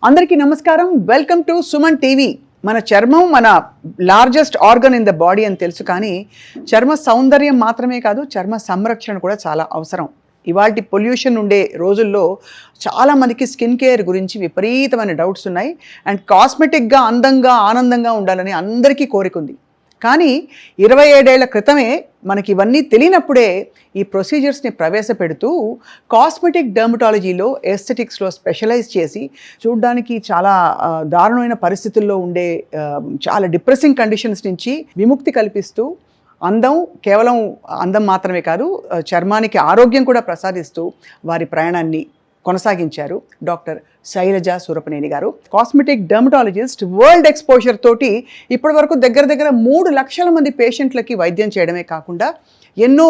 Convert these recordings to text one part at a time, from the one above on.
అందరికీ నమస్కారం. Welcome to Suman TV. మన చర్మం మన largest organ in the body అని తెలుసు, కానీ చర్మ సౌందర్యం మాత్రమే కాదు, చర్మ సంరక్షణ కూడా చాలా అవసరం. ఇవాల్టి పొల్యూషన్ ఉండే రోజుల్లో చాలామందికి స్కిన్ కేర్ గురించి విపరీతమైన డౌట్స్ ఉన్నాయి. అండ్ కాస్మెటిక్గా అందంగా ఆనందంగా ఉండాలని అందరికీ కోరిక ఉంది. కానీ 27 ఏళ్ల క్రితమే మనకి ఇవన్నీ తెలియనప్పుడే ఈ ప్రొసీజర్స్ని ప్రవేశపెడుతూ కాస్మెటిక్ డర్మటాలజీలో ఎస్థెటిక్స్లో స్పెషలైజ్ చేసి చూడ్డానికి చాలా దారుణమైన పరిస్థితుల్లో ఉండే చాలా డిప్రెసింగ్ కండిషన్స్ నుంచి విముక్తి కల్పిస్తూ కేవలం అందం మాత్రమే కాదు, చర్మానికి ఆరోగ్యం కూడా ప్రసాదిస్తూ వారి ప్రయాణాన్ని కొనసాగించారు డాక్టర్ శైలజ సూరపనేని గారు. Cosmetic dermatologist. వరల్డ్ ఎక్స్పోజర్ తోటి ఇప్పటి వరకు దగ్గర 3 లక్షల మంది పేషెంట్లకి వైద్యం చేయడమే కాకుండా ఎన్నో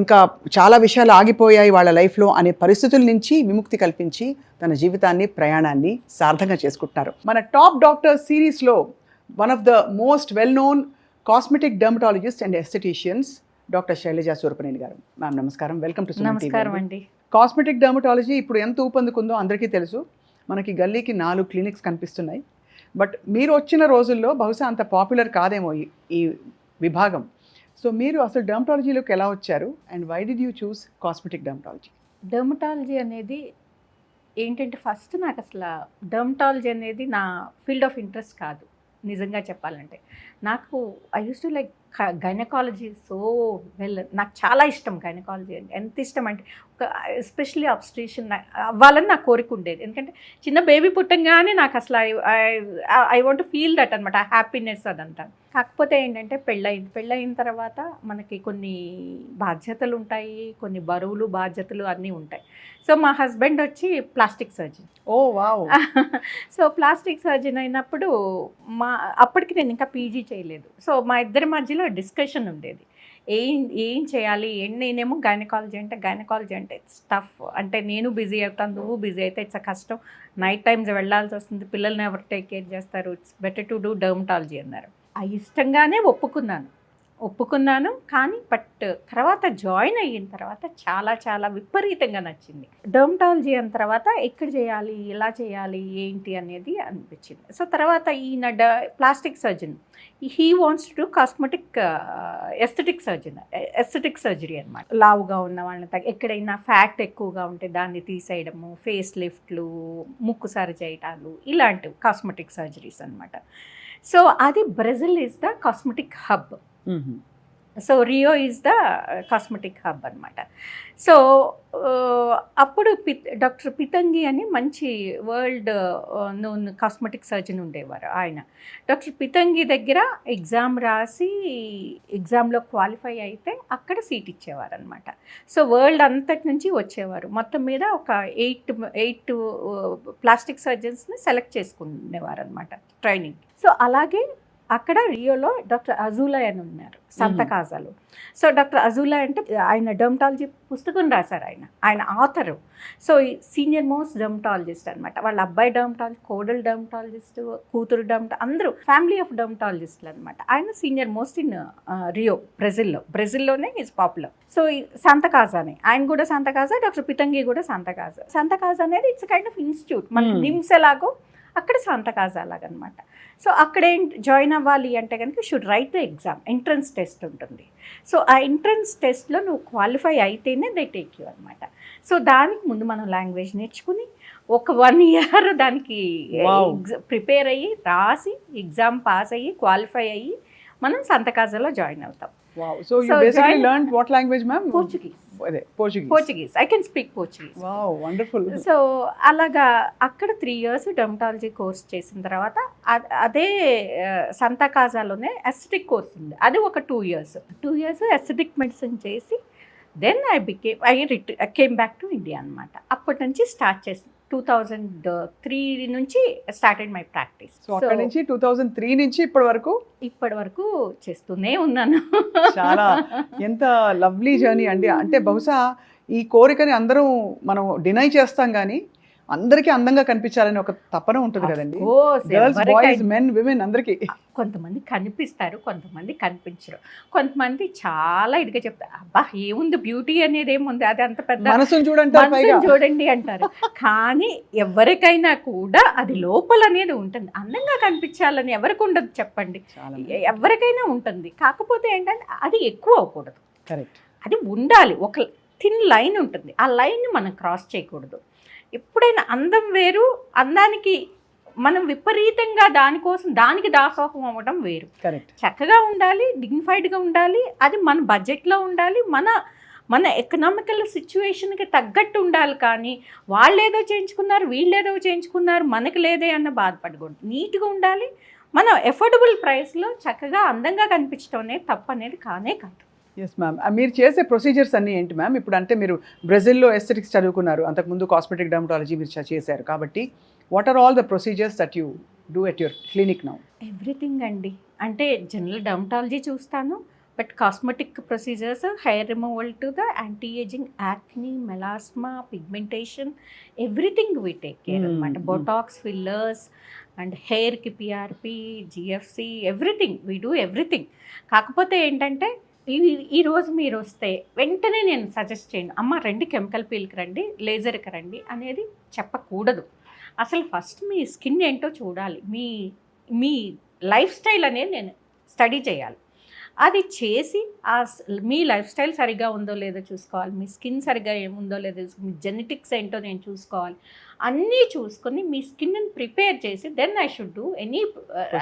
ఇంకా చాలా విషయాలు ఆగిపోయాయి వాళ్ళ లైఫ్లో అనే పరిస్థితుల నుంచి విముక్తి కల్పించి తన జీవితాన్ని ప్రయాణాన్ని సార్థకంగా చేసుకుంటున్నారు. మన టాప్ డాక్టర్ సిరీస్లో one of the most well known cosmetic dermatologist and aestheticians doctor Shailaja Surapaneni garu. Ma'am నమస్కారం, వెల్కమ్ టు సుమన్ టీవీ. నమస్కారం అండి. కాస్మెటిక్ డర్మటాలజీ ఇప్పుడు ఎంత ఊపందుకుందో అందరికీ తెలుసు. మనకి గల్లీకి 4 క్లినిక్స్ కనిపిస్తున్నాయి. బట్ మీరు వచ్చిన రోజుల్లో బహుశా అంత పాపులర్ కాదేమో ఈ విభాగం. సో మీరు అసలు డర్మటాలజీలోకి ఎలా వచ్చారు and why did you choose cosmetic dermatology? Dermatology అనేది ఏంటంటే, ఫస్ట్ నాకు అసలు డర్మటాలజీ అనేది నా ఫీల్డ్ ఆఫ్ ఇంట్రెస్ట్ కాదు. నిజంగా చెప్పాలంటే నాకు I use to like gynaecology so well. నాకు చాలా ఇష్టం గైనకాలజీ అంటే. ఎంత ఇష్టం అంటే ఎస్పెషలీ అబ్స్ట్రిషన్ అవ్వాలని నాకు కోరిక ఉండేది. ఎందుకంటే చిన్న బేబీ పుట్టంగానే నాకు అసలు ఐ వాంట్ ఫీల్ దట్ అనమాట, హ్యాపీనెస్ అదంతా. కాకపోతే ఏంటంటే పెళ్ళయిన తర్వాత మనకి కొన్ని బాధ్యతలు ఉంటాయి, కొన్ని బరువులు బాధ్యతలు అన్నీ ఉంటాయి. సో మా హస్బెండ్ వచ్చి ప్లాస్టిక్ సర్జన్. ఓ వావ్. సో ప్లాస్టిక్ సర్జన్ అయినప్పుడు అప్పటికి నేను ఇంకా పీజీ చేయలేదు. సో మా ఇద్దరి మధ్యలో డిస్కషన్ ఉండేది, ఏం చేయాలి. నేనేమో గైనకాలజీ అంటే ఇట్స్ టఫ్. అంటే నేను బిజీ అవుతాను, నువ్వు బిజీ అయితే ఇట్స్ కష్టం. నైట్ టైమ్స్ వెళ్ళాల్సి వస్తుంది, పిల్లల్ని ఎవరు టేక్ కేర్ చేస్తారు, it's better to do dermatology అన్నారు. ఇష్టంగానే ఒప్పుకున్నాను. కానీ బట్ తర్వాత జాయిన్ అయిన తర్వాత చాలా విపరీతంగా నచ్చింది డర్మటాలజీ. అన్న తర్వాత ఎక్కడ చేయాలి, ఎలా చేయాలి, ఏంటి అనేది అనిపించింది. సో తర్వాత ఈయన plastic surgeon, he wants to do cosmetic aesthetic surgery అనమాట. లావుగా ఉన్న వాళ్ళని ఎక్కడైనా ఫ్యాట్ ఎక్కువగా ఉంటే దాన్ని తీసేయడము, ఫేస్ లిఫ్ట్లు, ముక్కు సరి చేయటాలు, ఇలాంటివి కాస్మెటిక్ సర్జరీస్ అనమాట. సో అది Brazil is the cosmetic hub. So Rio is the cosmetic hub అనమాట. సో అప్పుడు డాక్టర్ పితంగి అని మంచి వరల్డ్ నోన్ కాస్మెటిక్ సర్జన్ ఉండేవారు ఆయన. డాక్టర్ పితంగి దగ్గర ఎగ్జామ్ రాసి ఎగ్జామ్లో క్వాలిఫై అయితే అక్కడ సీట్ ఇచ్చేవారు అనమాట. సో వరల్డ్ అంతటి నుంచి వచ్చేవారు. మొత్తం మీద ఒక 8 ప్లాస్టిక్ సర్జన్స్ని సెలెక్ట్ చేసుకునేవారు అనమాట ట్రైనింగ్. సో అలాగే అక్కడ రియోలో డాక్టర్ అజూలా అని ఉన్నారు, సంతకాజాలో. సో డాక్టర్ అజూలా అంటే ఆయన డర్మటాలజీ పుస్తకం రాశారు, ఆయన author. So senior most dermatologist అనమాట. వాళ్ళ అబ్బాయి డర్మటాలజిస్ట్, కోడలు డర్మటాలజిస్ట్, కూతురు అందరూ ఫ్యామిలీ ఆఫ్ డర్మటాలజిస్టులు అనమాట. ఆయన సీనియర్ మోస్ట్ ఇన్ రియో, బ్రెజిల్లోనే ఈజ్ పాపులర్. సో సంతకాజానే, ఆయన కూడా సంతకాజా, డాక్టర్ పితంగి కూడా సంతకాజా అనేది ఇట్స్ కైండ్ ఆఫ్ ఇన్స్టిట్యూట్. మనకి నిమ్స్ ఎలాగో అక్కడ సంతకాజా అలాగనమాట. సో అక్కడే జాయిన్ అవ్వాలి అంటే కనుక should write the exam, entrance test ఉంటుంది. సో ఆ ఎంట్రన్స్ టెస్ట్లో నువ్వు క్వాలిఫై అయితేనే దే టేక్ యూ అనమాట. సో దానికి ముందు మనం లాంగ్వేజ్ నేర్చుకుని ఒక 1 year దానికి ప్రిపేర్ అయ్యి రాసి ఎగ్జామ్ పాస్ అయ్యి క్వాలిఫై అయ్యి మనం సంతకాజాలో జాయిన్ అవుతాం. Wow. So you basically learned what language, ma'am? Portuguese. I can speak Portuguese. Wow, wonderful. So అలాగా అక్కడ 3 years డర్మటాలజీ కోర్స్ చేసిన తర్వాత అదే సంతకాజాలోనే ఎస్థెటిక్ కోర్స్ ఉంది, అది ఒక 2 years ఎస్థెటిక్ మెడిసిన్ చేసి then I came back to India అనమాట. అప్పటి నుంచి స్టార్ట్ చేసి 2003 నుంచి స్టార్టెడ్ మై ప్రాక్టీస్. సో అక్కడ నుంచి 2003 నుంచి ఇప్పటి వరకు చేస్తూనే ఉన్నాను. చాలా ఎంత లవ్లీ జర్నీ అండి. అంటే బహుశా ఈ కోరికని అందరం మనం డినై చేస్తాం, కానీ అందరికీ అందంగా కనిపించాలని ఒక తపన ఉంటుంది కదండి. Of course, గర్ల్స్, బాయ్స్, ఎవరికైనా మెన్, విమెన్ అందరికీ. కొంతమంది కనిపిస్తారు, కొంతమంది కనిపించరు. కొంతమంది చాలా ఇదిగా చెప్తారు, అబ్బా ఏముంది బ్యూటీ అనేది ఏముంది, అది అంత పెద్ద మనసును చూడంటారు పైగా. మనసుని చూడండి అంటారు. కానీ ఎవరికైనా కూడా అది లోపల అనేది ఉంటుంది. అందంగా కనిపించాలని ఎవరికి ఉండదు చెప్పండి, చాలా ఎవరికైనా ఉంటుంది. కాకపోతే ఏంటంటే అది ఎక్కువ అవ్వకూడదు, కరెక్ట్. అది ఉండాలి. ఒక థిన్ లైన్ ఉంటుంది, ఆ లైన్ని మనం క్రాస్ చేయకూడదు. ఎప్పుడైనా అందం వేరు, అందానికి మనం విపరీతంగా దానికి దాసోహం అవ్వడం వేరు. కరెక్ట్. చక్కగా ఉండాలి, డిగ్నిఫైడ్గా ఉండాలి, అది మన బడ్జెట్లో ఉండాలి, మన ఎకనామికల్ సిచ్యువేషన్కి తగ్గట్టు ఉండాలి. కానీ వాళ్ళు ఏదో చేయించుకున్నారు, వీళ్ళు ఏదో చేయించుకున్నారు, మనకి లేదే అన్న బాధపడకూడదు. నీట్గా ఉండాలి, మనం ఎఫోర్డబుల్ ప్రైస్లో చక్కగా అందంగా కనిపించడం అనేది తప్పు అనేది కానే కాదు. Yes ma'am. మీరు చేసే ప్రొసీజర్స్ అన్నీ ఏంటి మ్యామ్? ఇప్పుడు అంటే మీరు బ్రెజిల్లో ఎస్థెటిక్స్ చదువుకున్నారు, అంతకుముందు కాస్మెటిక్ డర్మటాలజీ మీరు చేశారు కాబట్టి what are all the procedures that you do at your clinic now? Everything అండి. అంటే జనరల్ డర్మటాలజీ చూస్తాను, but cosmetic procedures, hair removal to the anti ageing, acne, melasma, pigmentation, everything we take care అనమాట. Botox, fillers and హెయిర్కి PRP, GFC, everything we do everything. కాకపోతే ఏంటంటే ఈరోజు మీరు వస్తే వెంటనే నేను సజెస్ట్ చేయను, అమ్మ రండి కెమికల్ పీల్కి రండి, లేజర్కి రండి అనేది చెప్పకూడదు. అసలు ఫస్ట్ మీ స్కిన్ ఏంటో చూడాలి, మీ లైఫ్ స్టైల్ అనేది నేను స్టడీ చేయాలి. అది చేసి మీ లైఫ్ స్టైల్ సరిగ్గా ఉందో లేదో చూసుకోవాలి, మీ స్కిన్ సరిగ్గా ఏముందో లేదో, మీ జెనెటిక్స్ ఏంటో నేను చూసుకోవాలి. అన్నీ చూసుకొని మీ స్కిన్ని ప్రిపేర్ చేసి then I should do any,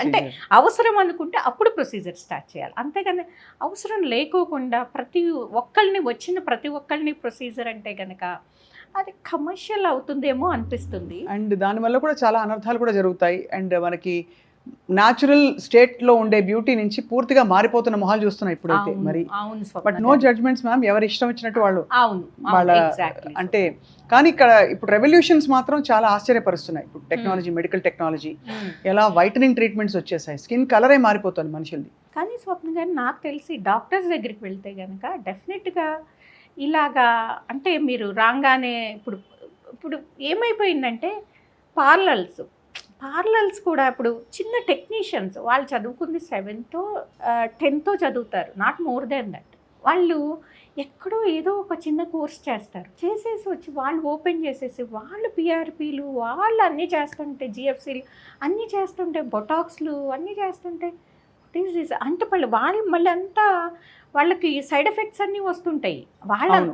అంటే అవసరం అనుకుంటే అప్పుడు ప్రొసీజర్ స్టార్ట్ చేయాలి. అంతేగాని అవసరం లేకోకుండా ప్రతి ఒక్కళ్ళని ప్రొసీజర్ అంటే కనుక అది కమర్షియల్ అవుతుందేమో అనిపిస్తుంది. అండ్ దానివల్ల కూడా చాలా అనర్థాలు కూడా జరుగుతాయి. అండ్ మనకి న్యాచురల్ స్టేట్లో ఉండే బ్యూటీ నుంచి పూర్తిగా మారిపోతున్న మొహాలు చూస్తున్నాం ఇప్పుడైతే. మరి బట్ నో జడ్జ్మెంట్స్ మ్యామ్, ఎవరి ఇష్టం వచ్చినట్టు వాళ్ళు వాళ్ళ అంటే. కానీ ఇక్కడ ఇప్పుడు రెవల్యూషన్స్ మాత్రం చాలా ఆశ్చర్యపరుస్తున్నాయి. ఇప్పుడు టెక్నాలజీ, మెడికల్ టెక్నాలజీ, ఎలా వైటనింగ్ ట్రీట్మెంట్స్ వచ్చేసాయి, స్కిన్ కలరే మారిపోతుంది మనుషులది. కానీ స్వప్న గారు నాకు తెలిసి డాక్టర్స్ దగ్గరికి వెళ్తే కనుక డెఫినెట్గా ఇలాగా, అంటే మీరు రాగానే ఇప్పుడు ఏమైపోయిందంటే పార్లర్స్ కూడా ఇప్పుడు చిన్న టెక్నీషియన్స్, వాళ్ళు చదువుకుంది 7th, 10th చదువుతారు, నాట్ మోర్ దెన్ దట్. వాళ్ళు ఎక్కడో ఏదో ఒక చిన్న కోర్స్ చేసేసి వచ్చి వాళ్ళు ఓపెన్ చేసేసి వాళ్ళు పిఆర్పీలు వాళ్ళు అన్నీ చేస్తుంటే, జిఎఫ్సీలు అన్నీ చేస్తుంటే, బొటాక్స్లు అన్నీ చేస్తుంటే అంటే వాళ్ళు మళ్ళీ అంతా వాళ్ళకి సైడ్ ఎఫెక్ట్స్ అన్నీ వస్తుంటాయి.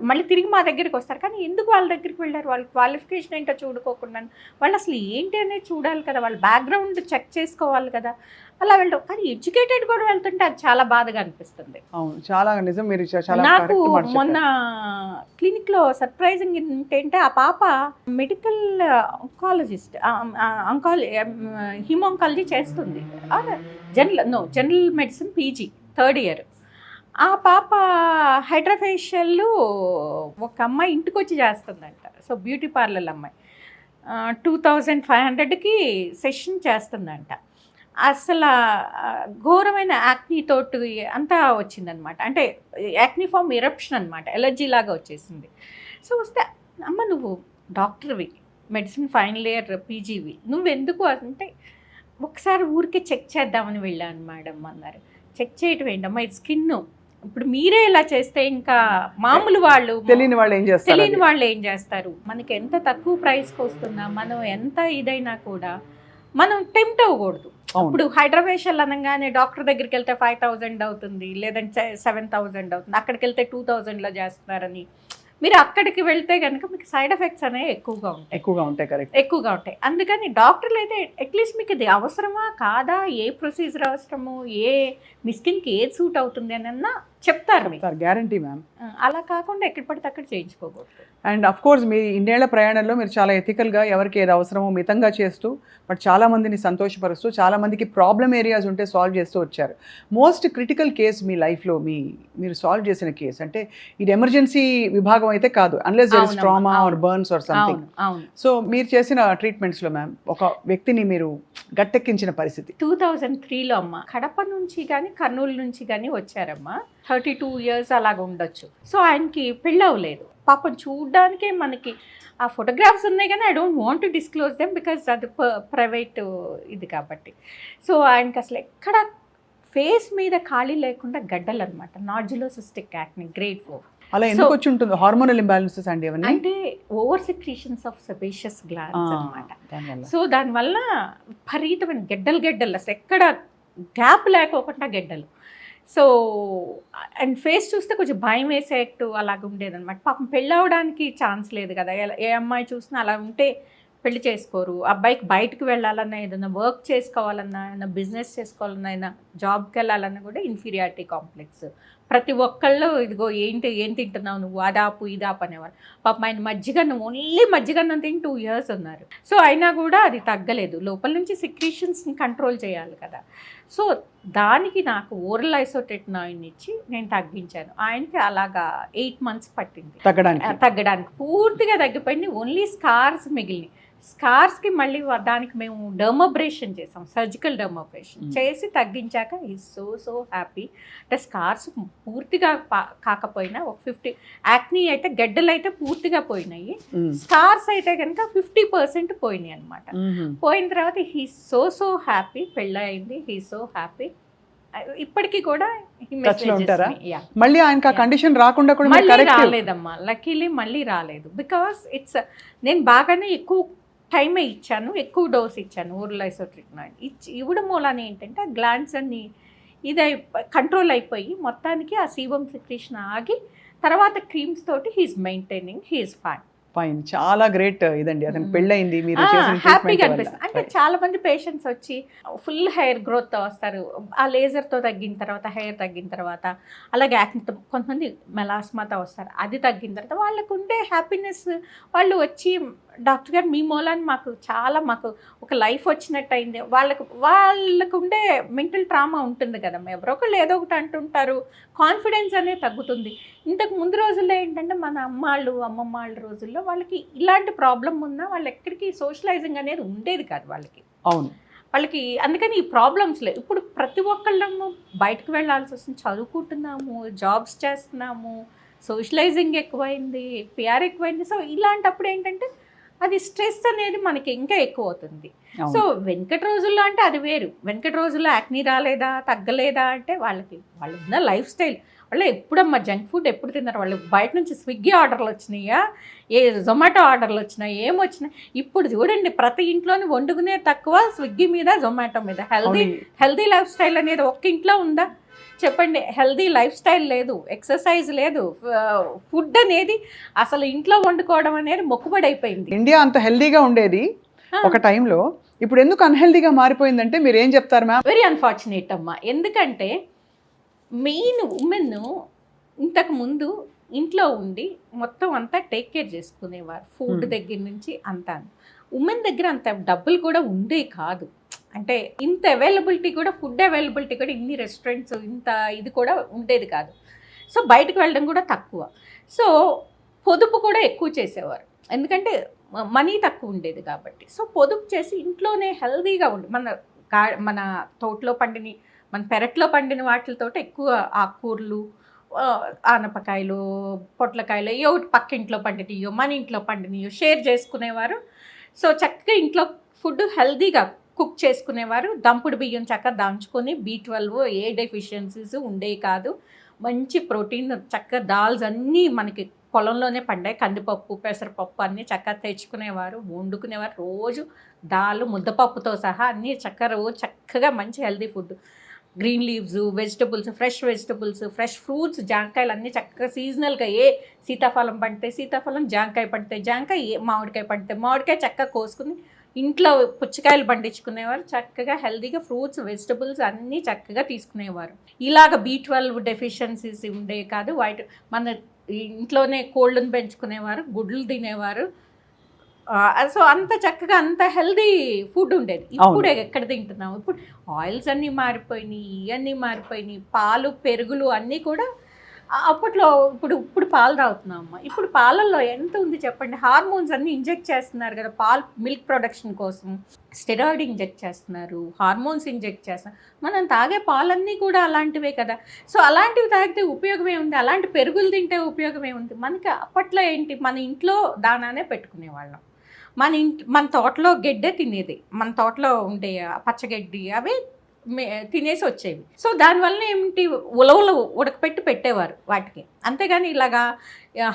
మళ్ళీ తిరిగి మా దగ్గరికి వస్తారు. కానీ ఎందుకు వాళ్ళ దగ్గరికి వెళ్ళారు? వాళ్ళ క్వాలిఫికేషన్ ఏంటో చూడుకోకుండా వాళ్ళు అసలు ఏంటి అనేది చూడాలి కదా, వాళ్ళ బ్యాక్గ్రౌండ్ చెక్ చేసుకోవాలి కదా, అలా వెళ్ళడం. కానీ ఎడ్యుకేటెడ్ కూడా వెళ్తుంటే అది చాలా బాధగా అనిపిస్తుంది. అవును, చాలా నిజం. మీరు నాకు మొన్న క్లినిక్లో సర్ప్రైజింగ్ ఏంటంటే, ఆ పాప మెడికల్ ఆంకాలజిస్ట్, హిమాంకాలజీ చేస్తుంది, general medicine PG 3rd year. ఆ పాప హైడ్రాఫేషియల్ ఒక అమ్మాయి ఇంటికి వచ్చి చేస్తుందంట. సో బ్యూటీ పార్లర్ అమ్మాయి 2500కి సెషన్ చేస్తుందంట. అసలు ఘోరమైన యాక్నీ తోటి అంతా వచ్చిందనమాట. అంటే యాక్నీ ఫామ్ ఎరప్షన్ అనమాట, ఎలర్జీ లాగా వచ్చేసింది. సో వస్తే, అమ్మ నువ్వు డాక్టర్వి, మెడిసిన్ ఫైనల్ ఇయర్ పీజీవి, నువ్వెందుకు అంటే, ఒకసారి ఊరికే చెక్ చేద్దామని వెళ్ళాను మేడం అన్నారు. చెక్ చేయటం ఏంటమ్మా, ఇది స్కిన్, ఇప్పుడు మీరే ఇలా చేస్తే ఇంకా మామూలు వాళ్ళు, తెలియని వాళ్ళు ఏం చేస్తారు? మనకి ఎంత తక్కువ ప్రైస్కి వస్తుందా, మనం ఎంత ఇదైనా కూడా మనం టెంప్ట్ అవ్వకూడదు. ఇప్పుడు హైడ్రాఫేషియల్ అనగానే డాక్టర్ దగ్గరికి వెళ్తే 5000 అవుతుంది, లేదంటే 7000 అవుతుంది, అక్కడికి వెళ్తే 2000లో చేస్తున్నారని మీరు అక్కడికి వెళ్తే కనుక మీకు సైడ్ ఎఫెక్ట్స్ అనేవి ఎక్కువగా ఉంటాయి. అందుకని డాక్టర్లు అయితే అట్లీస్ట్ మీకు ఇది అవసరమా కాదా, ఏ ప్రొసీజర్ అవసరము, మీ స్కిన్కి ఏది సూట్ అవుతుంది అని అన్నా చెప్తారు, గ్యారంటీ మ్యామ్. అలా కాకుండా ఎక్కడ పడితే అక్కడ చేయించుకోకూడదు. అండ్ అఫ్ కోర్స్ మీ ఇన్నేళ్ల ప్రయాణంలో మీరు చాలా ఎథికల్గా ఎవరికి ఏది అవసరమో మితంగా చేస్తూ, బట్ చాలా మందిని సంతోషపరుస్తూ, చాలా మందికి ప్రాబ్లమ్ ఏరియాస్ ఉంటే సాల్వ్ చేస్తూ వచ్చారు. మోస్ట్ క్రిటికల్ కేస్ మీ లైఫ్లో మీరు సాల్వ్ చేసిన కేసు అంటే, ఇది ఎమర్జెన్సీ విభాగం అయితే కాదు, unless there is trauma or burns or something. So మీరు చేసిన ట్రీట్మెంట్స్లో మ్యామ్ ఒక వ్యక్తిని మీరు గట్టెక్కించిన పరిస్థితి? 2003లో అమ్మ కడప నుంచి కానీ కర్నూలు నుంచి కానీ వచ్చారమ్మా. 32 years అలాగ ఉండొచ్చు. సో ఆయనకి పెళ్ళి అవ్వలేదు. పాపం చూడ్డానికే మనకి ఆ ఫోటోగ్రాఫ్స్ ఉన్నాయి కానీ I don't want to disclose them because అది ప్రైవేట్ ఇది కాబట్టి. సో ఆయనకి అసలు ఎక్కడ ఫేస్ మీద ఖాళీ లేకుండా గడ్డలు అనమాట, నాడ్యులోసిస్టిక్ యాక్ని గ్రేడ్ 4. అలా ఎందుకు వచ్చి ఉంటుంది? హార్మోనల్ ఇంబ్యాలెన్సెస్ అండి అవన్నీ? అంటే over secretions of sebaceous glands అనమాట. సో దానివల్ల విపరీతమైన గడ్డలు అసలు ఎక్కడ గ్యాప్ లేకోకుండా గడ్డలు. సో అండ్ ఫేస్ చూస్తే కొంచెం భయం వేసేట్టు అలాగ ఉండేదన్నమాట. పాపం పెళ్ళి అవ్వడానికి ఛాన్స్ లేదు కదా, ఏ అమ్మాయి చూసినా అలా ఉంటే పెళ్లి చేసుకోరు. అబ్బాయికి బయటకు వెళ్ళాలన్నా, ఏదైనా వర్క్ చేసుకోవాలన్నా, ఏదైనా బిజినెస్ చేసుకోవాలన్నా, ఏదైనా జాబ్కి వెళ్ళాలన్నా కూడా ఇన్ఫీరియారిటీ కాంప్లెక్స్. ప్రతి ఒక్కళ్ళు ఇదిగో ఏం తింటున్నావు నువ్వు, అదాపు ఇదాపు అనేవారు. పాపం ఆయన మజ్జిగన్నం, ఓన్లీ మజ్జిగన్నం తిని 2 years ఉన్నారు. సో అయినా కూడా అది తగ్గలేదు. లోపల నుంచి సెక్రీషన్స్ని కంట్రోల్ చేయాలి కదా. సో దానికి నాకు ఓరల్ ఐసోటెట్నాయిన్ ఇచ్చి నేను తగ్గించాను. ఆయనకి అలాగా 8 months పట్టింది తగ్గడానికి. పూర్తిగా తగ్గిపోయింది. Only scars మిగిలినాయి. స్కార్స్కి మళ్ళీ దానికి మేము డర్మబ్రేషన్ చేసాం, సర్జికల్ డర్మబ్రేషన్ చేసి తగ్గించాక ఈజ్ సో హ్యాపీ. అంటే స్కార్స్ పూర్తిగా కాకపోయినా ఒక 50, యాక్నీ అయితే గడ్డలు అయితే పూర్తిగా పోయినాయి, స్కార్స్ అయితే కనుక 50% పోయినాయి అనమాట. పోయిన తర్వాత హీ సో హ్యాపీ. పెళ్ళయింది, హీ సో హ్యాపీ. ఇప్పటికీ కూడా మళ్ళీ ఆయనకి ఆ కండిషన్ రాకుండా కూడా రాలేదమ్మా. లక్కీలీ మళ్ళీ రాలేదు. బికాస్ ఇట్స్ నేను బాగానే ఎక్కువ టైమే ఇచ్చాను, ఎక్కువ డోస్ ఇచ్చాను ఓరల్ ఐసోట్రిక్నాయిన్ ఇవ్వడం మూలాన ఏంటంటే ఆ గ్లాండ్స్ అన్ని కంట్రోల్ అయిపోయి మొత్తానికి ఆ సీబమ్ సెక్రీషన్ ఆగి తర్వాత క్రీమ్స్ తోటి హీఈస్ మెయింటైనింగ్, హీఈస్ ఫైన్. చాలా గ్రేట్ ఇదండి. అతను పెళ్ళయింది, మీరు హ్యాపీగా అనిపిస్తుంది. అంటే చాలా మంది పేషెంట్స్ వచ్చి ఫుల్ హెయిర్ గ్రోత్ వస్తారు, ఆ లేజర్తో తగ్గిన తర్వాత, హెయిర్ తగ్గిన తర్వాత, అలాగే యాక్నితో కొంతమంది మెలాస్మాతో వస్తారు, అది తగ్గిన తర్వాత వాళ్ళకు ఉండే హ్యాపీనెస్. వాళ్ళు వచ్చి డాక్టర్ గారు మీ మూలాన్ని మాకు ఒక లైఫ్ వచ్చినట్టు అయింది. వాళ్ళకు ఉండే మెంటల్ ట్రామా ఉంటుంది కదా, ఎవరో ఒకళ్ళు ఏదో ఒకటి అంటుంటారు, కాన్ఫిడెన్స్ అనేది తగ్గుతుంది. ఇంతకు ముందు రోజుల్లో ఏంటంటే మన అమ్మమ్మ వాళ్ళ రోజుల్లో వాళ్ళకి ఇలాంటి ప్రాబ్లం ఉన్నా వాళ్ళు ఎక్కడికి సోషలైజింగ్ అనేది ఉండేది కాదు వాళ్ళకి. అవును, వాళ్ళకి అందుకని ఈ ప్రాబ్లమ్స్ లేవు. ఇప్పుడు ప్రతి ఒక్కళ్ళము బయటకు వెళ్ళాల్సి వస్తుంది, చదువుకుంటున్నాము, జాబ్స్ చేస్తున్నాము, సోషలైజింగ్ ఎక్కువైంది, పిఆర్ ఎక్కువైంది. సో ఇలాంటప్పుడు ఏంటంటే అది స్ట్రెస్ అనేది మనకి ఇంకా ఎక్కువ అవుతుంది. సో వెనకటి రోజుల్లో అంటే అది వేరు. వెనకటి రోజుల్లో యాక్నీ రాలేదా, తగ్గలేదా అంటే వాళ్ళు ఉన్న లైఫ్ స్టైల్. వాళ్ళు ఎప్పుడమ్మా జంక్ ఫుడ్ ఎప్పుడు తిన్నారు? వాళ్ళు బయట నుంచి స్విగ్గీ ఆర్డర్లు వచ్చినాయా, జొమాటో ఆర్డర్లు వచ్చినాయి, ఏమొచ్చినాయి? ఇప్పుడు చూడండి ప్రతి ఇంట్లోని వండుకునే తక్కువ స్విగ్గీ మీద, జొమాటో మీద. హెల్దీ లైఫ్ స్టైల్ అనేది ఒక్క ఇంట్లో ఉందా చెప్పండి? హెల్దీ లైఫ్ స్టైల్ లేదు, ఎక్సర్సైజ్ లేదు, ఫుడ్ అనేది అసలు ఇంట్లో వండుకోవడం అనేది మొక్కుబడి అయిపోయింది. ఇండియా అంత హెల్దీగా ఉండేది ఒక టైంలో, ఇప్పుడు ఎందుకు అన్హెల్దీగా మారిపోయిందంటే మీరు ఏం చెప్తారు మ్యామ్? వెరీ అన్ఫార్చునేట్ అమ్మా. ఎందుకంటే మెయిన్ ఉమెన్ ఇంతకు ముందు ఇంట్లో ఉండి మొత్తం అంతా టేక్ కేర్ చేసుకునేవారు, ఫుడ్ దగ్గర నుంచి అంతా. ఉమెన్ దగ్గర అంత డబ్బులు కూడా ఉండే కాదు. అంటే ఇంత అవైలబిలిటీ కూడా, ఫుడ్ అవైలబిలిటీ కూడా, ఇన్ని రెస్టారెంట్స్, ఇంత ఇది కూడా ఉండేది కాదు. సో బయటకు వెళ్ళడం కూడా తక్కువ. సో పొదుపు కూడా ఎక్కువ చేసేవారు, ఎందుకంటే మనీ తక్కువ ఉండేది కాబట్టి. సో పొదుపు చేసి ఇంట్లోనే హెల్దీగా ఉండి మన తోటలో పండిని, మన పెరట్లో పండిన వాటితో ఎక్కువ ఆకుకూరలు, ఆనపకాయలు, పొట్లకాయలు, ఏ ఒకటి పక్కింట్లో పండినయో, మన ఇంట్లో పండినయో షేర్ చేసుకునేవారు. సో చక్కగా ఇంట్లో ఫుడ్ హెల్దీగా కుక్ చేసుకునేవారు. దంపుడు బియ్యం చక్కగా దాంచుకొని, B12 ఏ డెఫిషియన్సీస్ ఉండేవి కాదు. మంచి ప్రోటీన్ చక్కగా దాల్స్ అన్నీ మనకి పొలంలోనే పండాయి, కందిపప్పు, పెసరపప్పు అన్నీ చక్కగా తెచ్చుకునేవారు, వండుకునేవారు. రోజు దాలు ముద్దపప్పుతో సహా అన్నీ చక్కగా మంచి healthy food. Green leaves, vegetables, fresh fruits, జాంకాయలు అన్నీ చక్కగా సీజనల్గా. ఏ సీతాఫలం పండితే సీతాఫలం, జాంకాయ పండితే జాంకాయ, మామిడికాయ పండితే మామిడికాయ చక్కగా కోసుకుని ఇంట్లో పుచ్చకాయలు పండించుకునేవారు. చక్కగా హెల్దీగా ఫ్రూట్స్, వెజిటబుల్స్ అన్నీ చక్కగా తీసుకునేవారు. ఇలాగ B12 డెఫిషియన్సీస్ ఉండే కాదు. మన ఇంట్లోనే కోళ్ళను పెంచుకునేవారు, గుడ్లు తినేవారు. సో అంత చక్కగా అంత హెల్దీ ఫుడ్ ఉండేది. ఇప్పుడు ఎక్కడ తింటున్నాము? ఇప్పుడు ఆయిల్స్ అన్నీ మారిపోయినాయి, ఇవన్నీ మారిపోయినాయి. పాలు, పెరుగులు అన్నీ కూడా అప్పట్లో ఇప్పుడు పాలు తాగుతున్నాం అమ్మ. ఇప్పుడు పాలల్లో ఎంత ఉంది చెప్పండి, హార్మోన్స్ అన్ని ఇంజెక్ట్ చేస్తున్నారు కదా, మిల్క్ ప్రొడక్షన్ కోసం స్టెరాయిడ్ ఇంజెక్ట్ చేస్తున్నారు, హార్మోన్స్ ఇంజెక్ట్ చేస్తున్నారు. మనం తాగే పాలన్నీ కూడా అలాంటివే కదా. సో అలాంటివి తాగితే ఉపయోగమే ఉంది, అలాంటి పెరుగులు తింటే ఉపయోగమే ఉంది. మనకి అప్పట్లో ఏంటి, మన ఇంట్లో దానానే పెట్టుకునేవాళ్ళం. మన తోటలో గడ్డే తినేది, మన తోటలో ఉండే పచ్చగడ్డి అవే తినేసి వచ్చేవి. సో దానివల్ల ఏమిటి, ఉలవలు ఉడకపెట్టి పెట్టేవారు వాటికి, అంతేగాని ఇలాగా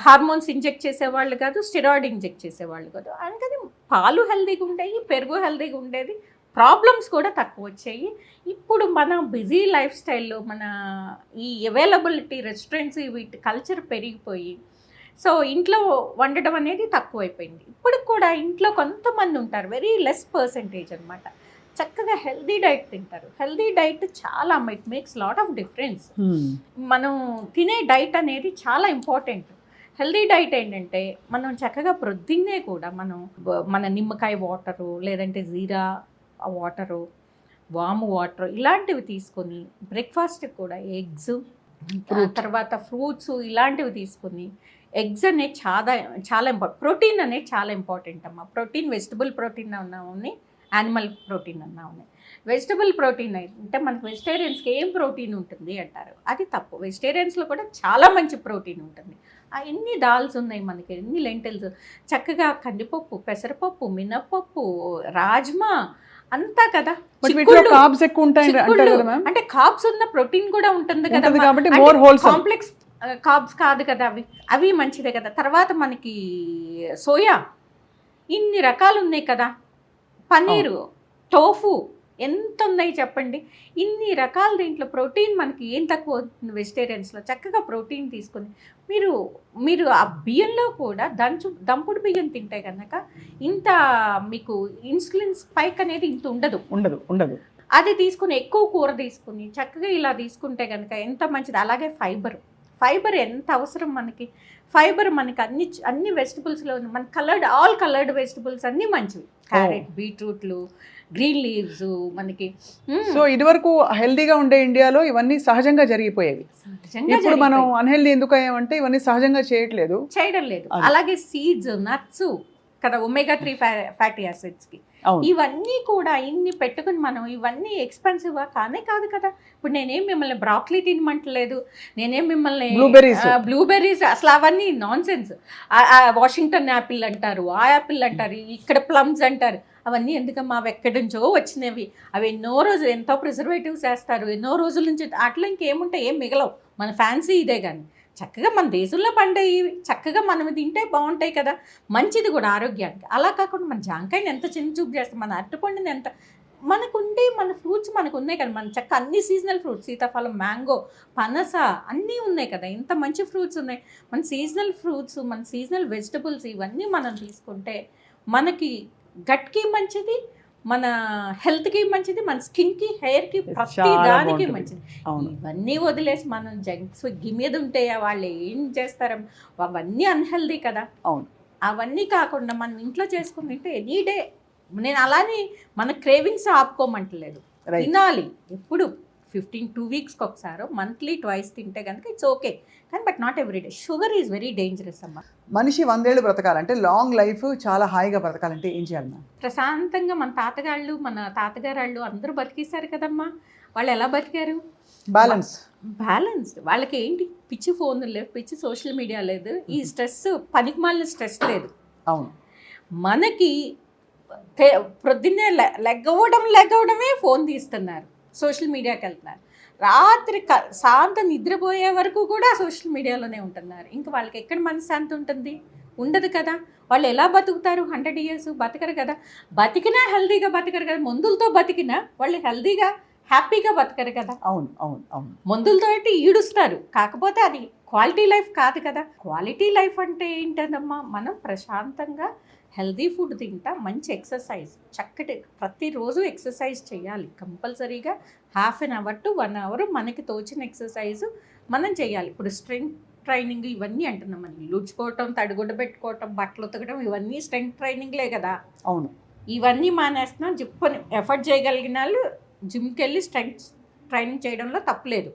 హార్మోన్స్ ఇంజెక్ట్ చేసేవాళ్ళు కాదు, స్టెరాయిడ్ ఇంజెక్ట్ చేసేవాళ్ళు కాదు. అందుకని పాలు హెల్దీగా ఉండేవి, పెరుగు హెల్దీగా ఉండేది, ప్రాబ్లమ్స్ కూడా తక్కువ వచ్చాయి. ఇప్పుడు మన బిజీ లైఫ్ స్టైల్లో మన ఈ అవైలబిలిటీ రెస్టారెంట్స్ వీటి కల్చర్ పెరిగిపోయి సో ఇంట్లో వండడం అనేది తక్కువైపోయింది. ఇప్పుడు కూడా ఇంట్లో కొంతమంది ఉంటారు, వెరీ లెస్ పర్సెంటేజ్ అనమాట, చక్కగా హెల్దీ డైట్ తింటారు. హెల్దీ డైట్ చాలా, it makes lot of difference. మనం తినే డైట్ అనేది చాలా ఇంపార్టెంట్. హెల్దీ డైట్ ఏంటంటే మనం చక్కగా ప్రొద్దున్నే కూడా మన నిమ్మకాయ వాటరు, లేదంటే జీరా వాటరు, వాము వాటర్ ఇలాంటివి తీసుకొని, బ్రేక్ఫాస్ట్కి కూడా ఎగ్స్, తర్వాత ఫ్రూట్స్ ఇలాంటివి తీసుకొని, ఎగ్స్ అనేది చాలా చాలా ఇంపార్టెంట్. ప్రోటీన్ అనేది చాలా ఇంపార్టెంట్ అమ్మ. ప్రోటీన్ వెజిటబుల్ ప్రోటీన్ అన్నా ఉన్నాయి, యానిమల్ ప్రోటీన్ అన్నా ఉన్నాయి. వెజిటబుల్ ప్రోటీన్ అంటే మనకి వెజిటేరియన్స్కి ఏం ప్రోటీన్ ఉంటుంది అంటారు, అది తప్పు. వెజిటేరియన్స్లో కూడా చాలా మంచి ప్రోటీన్ ఉంటుంది. ఎన్ని దాల్స్ ఉన్నాయి మనకి, ఎన్ని లెంటిల్స్, చక్కగా కందిపప్పు, పెసరపప్పు, మినప్పప్పు, రాజ్మా అంతా కదా. అంటే కార్బ్స్ ఉన్న ప్రోటీన్ కూడా ఉంటుంది కదా, కాంప్లెక్స్ కార్బ్స్ కాదు కదా అవి మంచిదే కదా. తర్వాత మనకి సోయా, ఇన్ని రకాలు ఉన్నాయి కదా, పన్నీరు, టోఫు, ఎంత ఉన్నాయి చెప్పండి, ఇన్ని రకాల. దీంట్లో ప్రోటీన్ మనకి ఏం తక్కువ అవుతుంది వెజిటేరియన్స్లో. చక్కగా ప్రోటీన్ తీసుకొని మీరు ఆ బియ్యంలో కూడా దంపుడు బియ్యం తింటే కనుక ఇంత మీకు ఇన్సులిన్ స్పైక్ అనేది ఇంత ఉండదు. అది తీసుకుని ఎక్కువ కూర తీసుకుని చక్కగా ఇలా తీసుకుంటే కనుక ఎంత మంచిది. అలాగే ఫైబర్ ఎంత అవసరం మనకి. ఫైబర్ మనకి అన్ని వెజిటబుల్స్లో మన ఆల్ కలర్డ్ వెజిటబుల్స్ అన్నీ మంచివి. క్యారెట్, బీట్రూట్లు, గ్రీన్ లీవ్స్ మనకి. సో ఇదివరకు హెల్దీగా ఉండే ఇండియాలో ఇవన్నీ సహజంగా జరిగిపోయేవి. ఇప్పుడు మనం అన్హెల్దీ ఎందుకు అయ్యామంటే ఇవన్నీ సహజంగా చేయడం లేదు. అలాగే సీడ్స్, నట్స్ కదా, ఒమేగా-3 ఫ్యాటీ యాసిడ్స్కి ఇవన్నీ కూడా ఇన్ని పెట్టుకుని మనం ఇవన్నీ ఎక్స్పెన్సివ్గా కాదు కదా. ఇప్పుడు నేనేం మిమ్మల్ని బ్రాక్లీ తినమంటలేదు, నేనేం మిమ్మల్ని బ్లూబెర్రీస్, అసలు అవన్నీ నాన్ సెన్స్. వాషింగ్టన్ యాపిల్ అంటారు, ఆ యాపిల్ అంటారు, ఇక్కడ ప్లమ్స్ అంటారు, అవన్నీ ఎందుకమ్మా, అవి ఎక్కడి నుంచో వచ్చినవి. అవి ఎన్నో రోజులు ఎంతో ప్రిజర్వేటివ్స్ వేస్తారు, ఎన్నో రోజుల నుంచి. అట్లా ఇంకేముంటాయి, ఏం మిగలవు. మన ఫ్యాన్సీ ఇదే కానీ చక్కగా మన దేశంలో పండేవి చక్కగా మనం తింటే బాగుంటాయి కదా, మంచిది కూడా ఆరోగ్యానికి. అలా కాకుండా మన జాంకాయని ఎంత చిన్న చూపు చేస్తాం, మన అరటిపండుని ఎంత మన ఫ్రూట్స్ మనకు ఉన్నాయి కదా, మన చక్క అన్ని సీజనల్ ఫ్రూట్స్, సీతాఫలం, మ్యాంగో, పనస అన్నీ ఉన్నాయి కదా, ఇంత మంచి ఫ్రూట్స్ ఉన్నాయి. మన సీజనల్ ఫ్రూట్స్, మన సీజనల్ వెజిటబుల్స్ ఇవన్నీ మనం తీసుకుంటే మనకి గట్కి మంచిది, మన హెల్త్కి మంచిది, మన స్కిన్కి, హెయిర్కి, ప్రతి దానికి మంచిది. ఇవన్నీ వదిలేసి మనం జంక్స్ మీద ఉంటే వాళ్ళు ఏం చేస్తారు, అవన్నీ అన్హెల్దీ కదా. అవన్నీ కాకుండా మనం ఇంట్లో చేసుకుని తింటే ఎనీ డే, నేను అలానే మన క్రేవింగ్స్ ఆపుకోమంటలేదు, తినాలి. ఎప్పుడు 2 వీక్స్కి ఒకసారి, మంత్లీ ట్వైస్ తింటే కనుక ఇట్స్ ఓకే, కానీ but not everyday. Sugar is very dangerous అమ్మ. మనిషి 100 ఏళ్ళు బ్రతకాలంటే, లాంగ్ లైఫ్, చాలా హాయిగా బ్రతకాలంటే ఏం చేయాలి మ్యామ్? ప్రశాంతంగా మన తాతగారు అందరూ బతికేశారు కదమ్మా. వాళ్ళు ఎలా బతికారు? బ్యాలెన్స్. వాళ్ళకి ఏంటి, పిచ్చి ఫోన్ లేదు, పిచ్చి సోషల్ మీడియా లేదు, ఈ స్ట్రెస్, పనికిమాలిన స్ట్రెస్ లేదు. అవును, మనకి ప్రొద్దున్నే లెగ్గవడమే ఫోన్ తీస్తున్నారు, సోషల్ మీడియాకి వెళ్తున్నారు, రాత్రి సాయంత్రం నిద్రపోయే వరకు కూడా సోషల్ మీడియాలోనే ఉంటున్నారు. ఇంకా వాళ్ళకి ఎక్కడ మనశ్శాంతి ఉంటుంది? ఉండదు కదా. వాళ్ళు ఎలా బతుకుతారు? 100 years బతకరు కదా. బతికినా హెల్దీగా బతకరు కదా. మందులతో బతికినా వాళ్ళు హెల్దీగా, హ్యాపీగా బతకరు కదా. అవును. మందులతో ఈడుస్తారు, కాకపోతే అది క్వాలిటీ లైఫ్ కాదు కదా. క్వాలిటీ లైఫ్ అంటే ఏంటదమ్మా, మనం ప్రశాంతంగా హెల్దీ ఫుడ్ తింటా, మంచి ఎక్సర్సైజ్, చక్కటి ప్రతిరోజు ఎక్సర్సైజ్ చేయాలి కంపల్సరీగా. 1/2 hour to 1 hour మనకి తోచిన ఎక్సర్సైజ్ మనం చేయాలి. ఇప్పుడు స్ట్రెంగ్త్ ట్రైనింగ్ ఇవన్నీ అంటున్నాం, మనం ఇల్లుడ్చుకోవటం, తడిగుడ్డ పెట్టుకోవటం, బట్టలు ఉతకడం, ఇవన్నీ స్ట్రెంగ్త్ ట్రైనింగ్లే కదా. అవును, ఇవన్నీ మానేస్తున్నాం. ఎఫర్ట్ చేయగలిగిన వాళ్ళు జిమ్కి వెళ్ళి స్ట్రెంగ్త్ ట్రైనింగ్ చేయడంలో తప్పలేదు.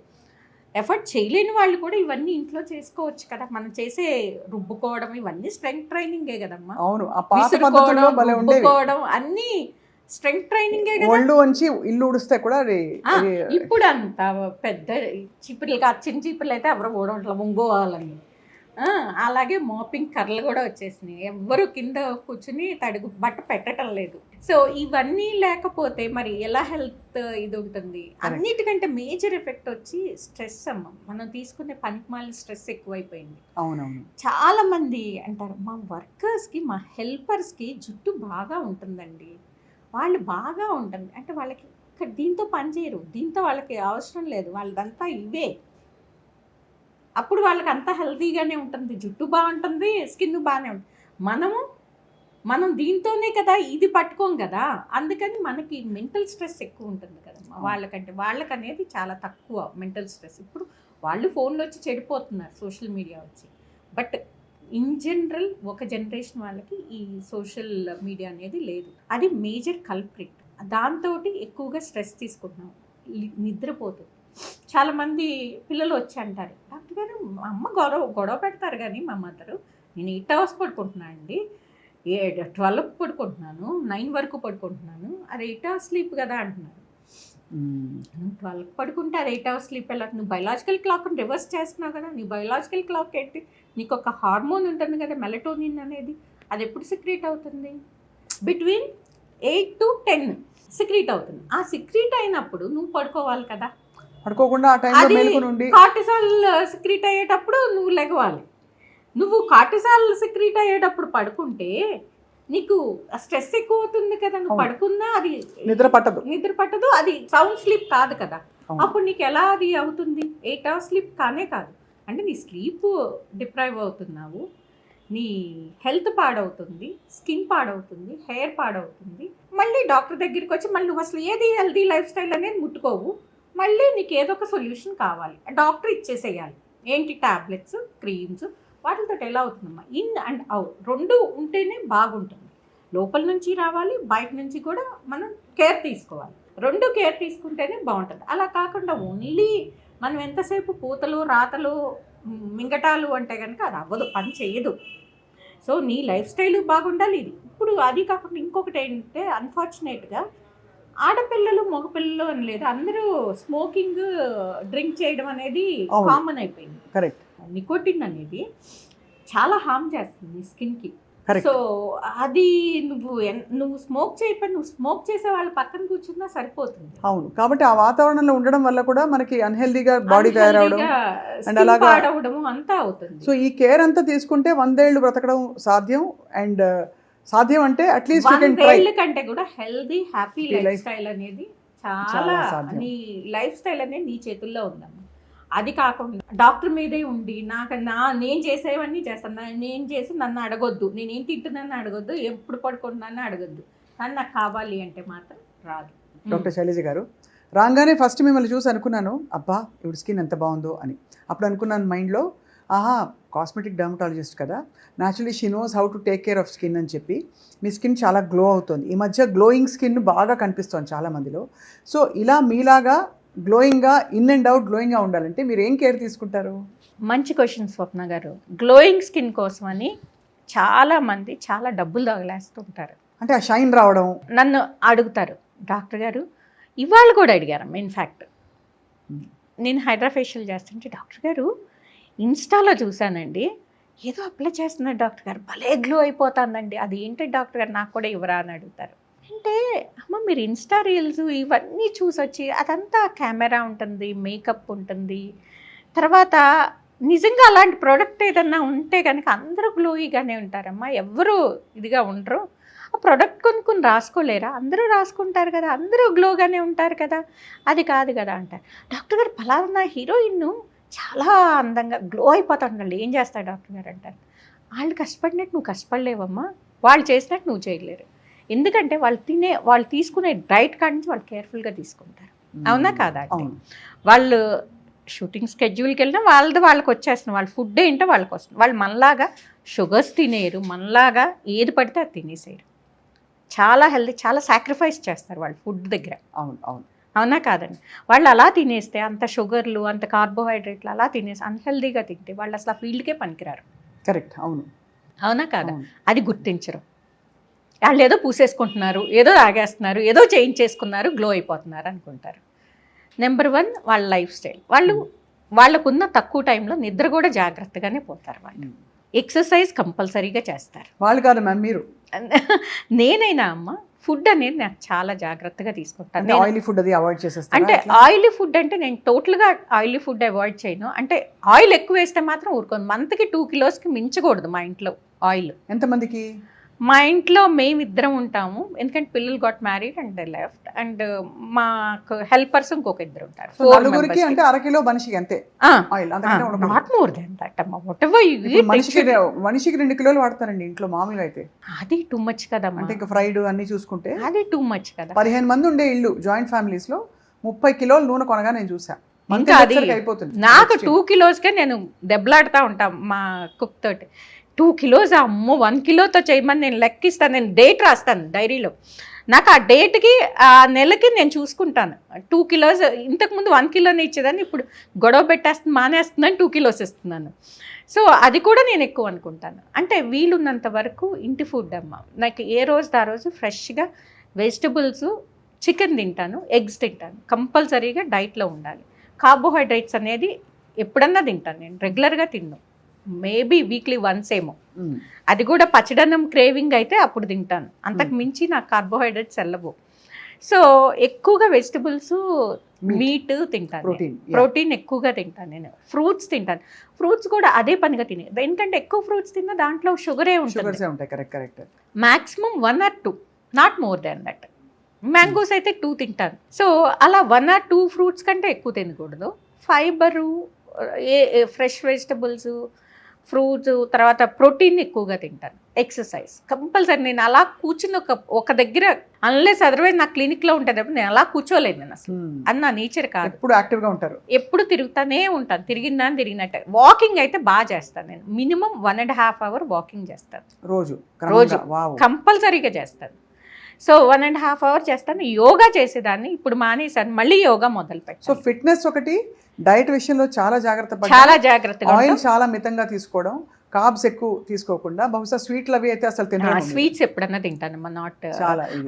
ఎఫర్ట్ చేయలేని వాళ్ళు కూడా ఇవన్నీ ఇంట్లో చేసుకోవచ్చు కదా. మనం చేసే రుబ్బుకోవడం ఇవన్నీ స్ట్రెంగ్త్ ట్రైనింగే కదమ్మా. అవును, ఆ పాత పద్ధతుల్లో భలే ఉండేవి. రుబ్బుకోవడం అన్నీ స్ట్రెంగ్త్ ట్రైనింగే కదా. ఒళ్ళు వంచి ఇల్లు ఉడిస్తే కూడా ఇప్పుడు అంత పెద్ద చీపుర్లు కాదు, చిన్న చీపుర్లు అయితే ఎవరు కూడా అట్లా ముంగోవాలని. అలాగే మోపింగ్ కర్రలు కూడా వచ్చేసినాయి. ఎవ్వరు కింద కూర్చుని తడుగు బట్ట పెట్టడం లేదు. సో ఇవన్నీ లేకపోతే మరి ఎలా హెల్త్ ఇది ఉంటుంది. అన్నిటికంటే మేజర్ ఎఫెక్ట్ వచ్చి స్ట్రెస్ అమ్మ. మనం తీసుకునే పనికిమాలిన స్ట్రెస్ ఎక్కువైపోయింది. అవునవును, చాలా మంది అంటారు మా వర్కర్స్కి మా హెల్పర్స్కి జుట్టు బాగా ఉంటుందండి, వాళ్ళు బాగా ఉంటుంది అంటే వాళ్ళకి ఇక్కడ దీంతో పని చేయరు, దీంతో వాళ్ళకి అవసరం లేదు, వాళ్ళదంతా ఇవే. అప్పుడు వాళ్ళకి అంతా హెల్తీగానే ఉంటుంది, జుట్టు బాగుంటుంది, స్కిన్ బాగానే ఉంటుంది. మనం దీంతోనే కదా ఇది పట్టుకోం కదా, అందుకని మనకి మెంటల్ స్ట్రెస్ ఎక్కువ ఉంటుంది కదమ్మా. వాళ్ళకనేది చాలా తక్కువ మెంటల్ స్ట్రెస్. ఇప్పుడు వాళ్ళు ఫోన్లో వచ్చి చెడిపోతున్నారు సోషల్ మీడియా వచ్చి. బట్ ఇన్ జనరల్ ఒక జనరేషన్ వాళ్ళకి ఈ సోషల్ మీడియా అనేది లేదు. అది మేజర్ కల్ప్రిట్. దాంతో ఎక్కువగా స్ట్రెస్ తీసుకుంటున్నాం, నిద్రపోతుంది. చాలామంది పిల్లలు వచ్చి అంటారు డాక్టర్ గారు మా అమ్మ గొడవ పెడతారు కానీ మా మదరు నేను 8 hours పడుకుంటున్నాను అండి, 12 పడుకుంటున్నాను, 9 వరకు పడుకుంటున్నాను, అది 8 hours స్లీప్ కదా అంటున్నారు. నువ్వు 12 పడుకుంటే అది 8 hours స్లీప్ ఎలా? నువ్వు బయలాజికల్ క్లాక్ని రివర్స్ చేస్తున్నావు కదా. నీ బయలాజికల్ క్లాక్ ఏంటి? నీకు ఒక హార్మోన్ ఉంటుంది కదా మెలటోనిన్ అనేది, అది ఎప్పుడు సిక్రీట్ అవుతుంది? బిట్వీన్ 8 to 10 సిక్రీట్ అవుతుంది. ఆ సిక్రీట్ అయినప్పుడు నువ్వు పడుకోవాలి కదా, పడుకోకుండా ఆ టైంలో మేలుకొని ఉండి కార్టిసాల్ సిక్రీట్ అయ్యేటప్పుడు నువ్వు లెగవాలి. నువ్వు కార్టిసాల్ సిక్రీట్ అయ్యేటప్పుడు పడుకుంటే నీకు స్ట్రెస్ ఎక్కువ అవుతుంది కదా. నువ్వు పడుకున్నా అది నిద్ర పట్టదు, అది సౌండ్ స్లీప్ కాదు కదా. అప్పుడు నీకు ఎలా అది అవుతుంది? 8 hours స్లీప్ కానే కాదు. అంటే నీ స్లీప్ డిప్రైవ్ అవుతున్నావు, నీ హెల్త్ పాడవుతుంది, స్కిన్ పాడవుతుంది, హెయిర్ పాడవుతుంది. మళ్ళీ డాక్టర్ దగ్గరికి వచ్చి మళ్ళీ నువ్వు అసలు ఏది హెల్తీ లైఫ్ స్టైల్ అనేది ముట్టుకోవు, మళ్ళీ నీకు ఏదో ఒక సొల్యూషన్ కావాలి, డాక్టర్ ఇచ్చేసేయాలి. ఏంటి? Tablets, creams. వాటితో ఎలా అవుతుందమ్మా? ఇన్ అండ్ అవుట్ రెండు ఉంటేనే బాగుంటుంది. లోపల నుంచి రావాలి, బయట నుంచి కూడా మనం కేర్ తీసుకోవాలి. రెండు కేర్ తీసుకుంటేనే బాగుంటుంది. అలా కాకుండా ఓన్లీ మనం ఎంతసేపు పూతలు రాతలు మింగటాలు అంటే కనుక అది అవ్వదు, పని చేయదు. సో నీ లైఫ్ స్టైల్ బాగుండాలి. ఇది ఇప్పుడు అది కాకుండా ఇంకొకటి ఏంటంటే అన్ఫార్చునేట్గా ఆడపిల్లలు మగపిల్లలు అని లేదు, అందరూ స్మోకింగ్ డ్రింక్ చేయడం అనేది కామన్ అయిపోయింది. కరెక్ట్. నికోటిన్ అనేది చాలా హార్మ్ చేస్తుంది స్కిన్కి. సో అది నువ్వు స్మోక్ చేయకపోయి నువ్వు స్మోక్ చేసే వాళ్ళ పక్కన కూర్చున్నా సరిపోతుంది. అవును, కాబట్టి ఆ వాతావరణంలో ఉండడం వల్ల కూడా మనకి అన్హెల్దీగా బాడీ తయారవడం అండ్ అలాగా పాడవడం అంతా అవుతుంది. సో ఈ కేర్ అంతా తీసుకుంటే 100 ఏళ్ళు బ్రతకడం సాధ్యం. అండ్ సాధ్యం అంటే అట్లీస్ట్ 100 ఏళ్ళ కంటే కూడా హెల్దీ హ్యాపీ లైఫ్ స్టైల్ అనేది చాలా నీ లైఫ్ స్టైల్ అనేది నీ చేతుల్లో ఉందమ్మా. అది కాకుండా డాక్టర్ మీదే ఉండి నేను చేసేవన్నీ చేస్తాను, నేను చేసి నన్ను అడగొద్దు, నేనేం తింటున్నాను అడగొద్దు, ఎప్పుడు పడుకుంటున్నాను అడగొద్దు, కానీ నాకు కావాలి అంటే మాత్రం రాదు. డాక్టర్ శైలజ గారు, రాగానే ఫస్ట్ మిమ్మల్ని చూసి అనుకున్నాను అబ్బా ఇప్పుడు స్కిన్ ఎంత బాగుందో అని. అప్పుడు అనుకున్నాను మైండ్లో, ఆహా కాస్మెటిక్ డర్మటాలజిస్ట్ కదా, naturally she knows how to take care of skin అని చెప్పి మీ స్కిన్ చాలా గ్లో అవుతుంది. ఈ మధ్య గ్లోయింగ్ స్కిన్ బాగా కనిపిస్తుంది చాలామందిలో. సో ఇలా మీలాగా గ్లోయింగ్గా ఇన్ అండ్ అవుట్ గ్లోయింగ్గా ఉండాలంటే మీరు ఏం కేర్ తీసుకుంటారు? మంచి క్వశ్చన్ స్వప్న గారు. గ్లోయింగ్ స్కిన్ కోసం అని చాలామంది చాలా డబ్బులు తగలేస్తుంటారు. అంటే ఆ షైన్ రావడం నన్ను అడుగుతారు డాక్టర్ గారు. ఇవాళ కూడా అడిగారు ఇన్ఫ్యాక్ట్. నేను హైడ్రా ఫేషియల్ చేస్తుంటే డాక్టర్ గారు ఇన్స్టాలో చూశానండి, ఏదో అప్లై చేస్తున్నారు డాక్టర్ గారు, భలే గ్లో అయిపోతుందండి, అది ఏంటి డాక్టర్ గారు నాకు కూడా ఇవ్వరా అని అడుగుతారు. అంటే అమ్మ మీరు ఇన్స్టా రీల్స్ ఇవన్నీ చూసొచ్చి అదంతా కెమెరా ఉంటుంది, మేకప్ ఉంటుంది, తర్వాత నిజంగా అలాంటి ప్రోడక్ట్ ఏదన్నా ఉంటే కనుక అందరూ గ్లోయిగానే ఉంటారమ్మా, ఎవరు ఇదిగా ఉండరు. ఆ ప్రోడక్ట్ కొనుక్కొని రాసుకోలేరా? అందరూ రాసుకుంటారు కదా, అందరూ గ్లోగానే ఉంటారు కదా, అది కాదు కదా అంటారు. డాక్టర్ గారు ఫలానా హీరోయిన్ చాలా అందంగా గ్లో అయిపోతాడు, ఏం చేస్తాడు డాక్టర్ గారు అంటారు. వాళ్ళు కష్టపడినట్టు నువ్వు కష్టపడలేవమ్మా, వాళ్ళు చేసినట్టు నువ్వు చేయలేరు. ఎందుకంటే వాళ్ళు తీసుకునే డైట్ కాడి నుంచి వాళ్ళు కేర్ఫుల్గా తీసుకుంటారు. అవునా కాదా? వాళ్ళు షూటింగ్ స్కెడ్యూల్కి వెళ్ళినా వాళ్ళకి వచ్చేస్తుంది, వాళ్ళ ఫుడ్ ఏంటో వాళ్ళకి వస్తుంది. వాళ్ళు మనలాగా షుగర్స్ తినేరు, మనలాగా ఏది పడితే అది తినేసేయరు. చాలా హెల్తీ, చాలా సాక్రిఫైస్ చేస్తారు వాళ్ళు ఫుడ్ దగ్గర. అవును అవును. అవునా కాదండి? వాళ్ళు అలా తినేస్తే అంత షుగర్లు అంత కార్బోహైడ్రేట్లు అలా తినేసి అన్హెల్దీగా తింటే వాళ్ళు అసలు ఆ ఫీల్డ్కే పనికిరారు. కరెక్ట్. అవును. అవునా కాదా? అవును. అది గుర్తించరు. వాళ్ళు ఏదో పూసేసుకుంటున్నారు, ఏదో తాగేస్తున్నారు, ఏదో చేయించేసుకున్నారు, గ్లో అయిపోతున్నారు అనుకుంటారు. నెంబర్ 1 వాళ్ళ లైఫ్ స్టైల్. వాళ్ళకున్న తక్కువ టైంలో నిద్ర కూడా జాగ్రత్తగానే పోతారు వాళ్ళు. ఎక్సర్సైజ్ కంపల్సరీగా చేస్తారు. వాళ్ళు కాదు మ్యామ్, మీరు నేనైనా అమ్మ ఫుడ్ అనేది నాకు చాలా జాగ్రత్తగా తీసుకుంటాను. అంటే ఆయిలీ ఫుడ్ అది అవాయిడ్ చేసేస్తారా? అంటే ఎట్లా? ఆయిలీ ఫుడ్ అంటే నేను టోటల్గా ఆయిలీ ఫుడ్ అవాయిడ్ చేయను. అంటే ఆయిల్ ఎక్కువ వేస్తే మాత్రం ఊరుకోను. మంత్కి 2 కిలోస్కి మించకూడదు మా ఇంట్లో ఆయిల్. ఎంతమందికి? మా ఇంట్లో మేమిద్దరం ఉంటాము. ఎందుకంటే పిల్లలు got married and they left. And మాకు హెల్పర్స్ ఇంకొక ఇద్దరు ఉంటారు. సో నలుగురికి అంటే అరకిలో మనిషికి అంతే ఆయిల్, అంతకంటే ఉండకూడదు. నాట్ మోర్ దెన్ దట్ అమ్మ. వాటెవర్ యు ఇప్పుడు మనిషికి 2 కిలోలు వాడతారండి ఇంట్లో మామూలుగా అయితే. అది టూ మచ్ కదమ్మా. అంటే ఇంకా ఫ్రైడ్ అన్ని చూసుకుంటే అది టూ మచ్ కదా. 15 మంది ఉండే ఇల్లు జాయింట్ ఫ్యామిలీస్ లో 30 కిలోలు నూనె కొనగా నేను చూసా. ఇంకా అది అయిపోతుంది. నాకు 2 కిలోస్కే నేను దెబ్బలాడుతూ ఉంటాం మా కుక్ తోటి. 2 కిలోస్ అమ్మో 1 కిలోతో చేయమని నేను లెక్కిస్తాను. నేను డేట్ రాస్తాను డైరీలో. నాకు ఆ డేట్కి ఆ నెలకి నేను చూసుకుంటాను. 2 కిలోస్ ఇంతకుముందు 1 కిలోనే ఇచ్చేదాన్ని, ఇప్పుడు గొడవ పెట్టేస్తుంది మానేస్తుందని 2 కిలోస్ ఇస్తున్నాను. సో అది కూడా నేను ఎక్కువ అనుకుంటాను. అంటే వీలున్నంత వరకు ఇంటి ఫుడ్ అమ్మ. నాకు ఏ రోజు ఆ రోజు ఫ్రెష్గా వెజిటబుల్స్, చికెన్ తింటాను, ఎగ్స్ తింటాను. కంపల్సరీగా డైట్లో ఉండాలి. కార్బోహైడ్రేట్స్ అనేది ఎప్పుడన్నా తింటాను, నేను రెగ్యులర్గా తిన్ను. మేబీ వీక్లీ వన్స్ ఏమో, అది కూడా పచ్చడన్నం క్రేవింగ్ అయితే అప్పుడు తింటాను. అంతకు మించి నాకు కార్బోహైడ్రేట్స్ వెళ్ళవు. సో ఎక్కువగా వెజిటబుల్స్, మీట్ తింటాను, ప్రోటీన్ ఎక్కువగా తింటాను. నేను ఫ్రూట్స్ తింటాను. ఫ్రూట్స్ కూడా అదే పనిగా తినే, ఎందుకంటే ఎక్కువ ఫ్రూట్స్ తిన్నా దాంట్లో షుగరే ఉంటుంది. Maximum 1 or 2, not more than that. Mangoes అయితే 2 తింటాను. సో అలా 1 or 2 ఫ్రూట్స్ కంటే ఎక్కువ తినకూడదు. ఫైబరు, ఫ్రెష్ వెజిటబుల్స్, ఫ్రూట్స్, తర్వాత ప్రోటీన్ ఎక్కువగా తింటాను. Exercise compulsory. నేను అలా కూర్చుని ఒక దగ్గర, అన్లెస్ అదర్వైజ్ నా క్లినిక్లో ఉంటుంది, నేను అలా కూర్చోలేదు. నేను అసలు అది నా నేచర్ కాదు. ఎప్పుడు యాక్టివ్గా ఉంటారు, ఎప్పుడు తిరుగుతానే ఉంటాను. తిరిగినట్టే. వాకింగ్ అయితే బాగా చేస్తాను. నేను మినిమం 1.5 hour వాకింగ్ చేస్తాను రోజు కంపల్సరీగా చేస్తాను. సో 1.5 hour చేస్తాను. యోగా చేసేదాన్ని, ఇప్పుడు మానేసాను, మళ్ళీ యోగా మొదలు పెట్టాను. సో ఫిట్నెస్ ఒకటి, డైట్ విషయంలో చాలా జాగ్రత్తగా ఆయిల్ చాలా మితంగా తీసుకోవడం, కార్బ్స్ ఎక్కువ తీసుకోకుండా, బహుశా స్వీట్లు అవి అయితే అసలు తినను. స్వీట్స్ ఎప్పుడన్నా తింటానమ్మా, నాట్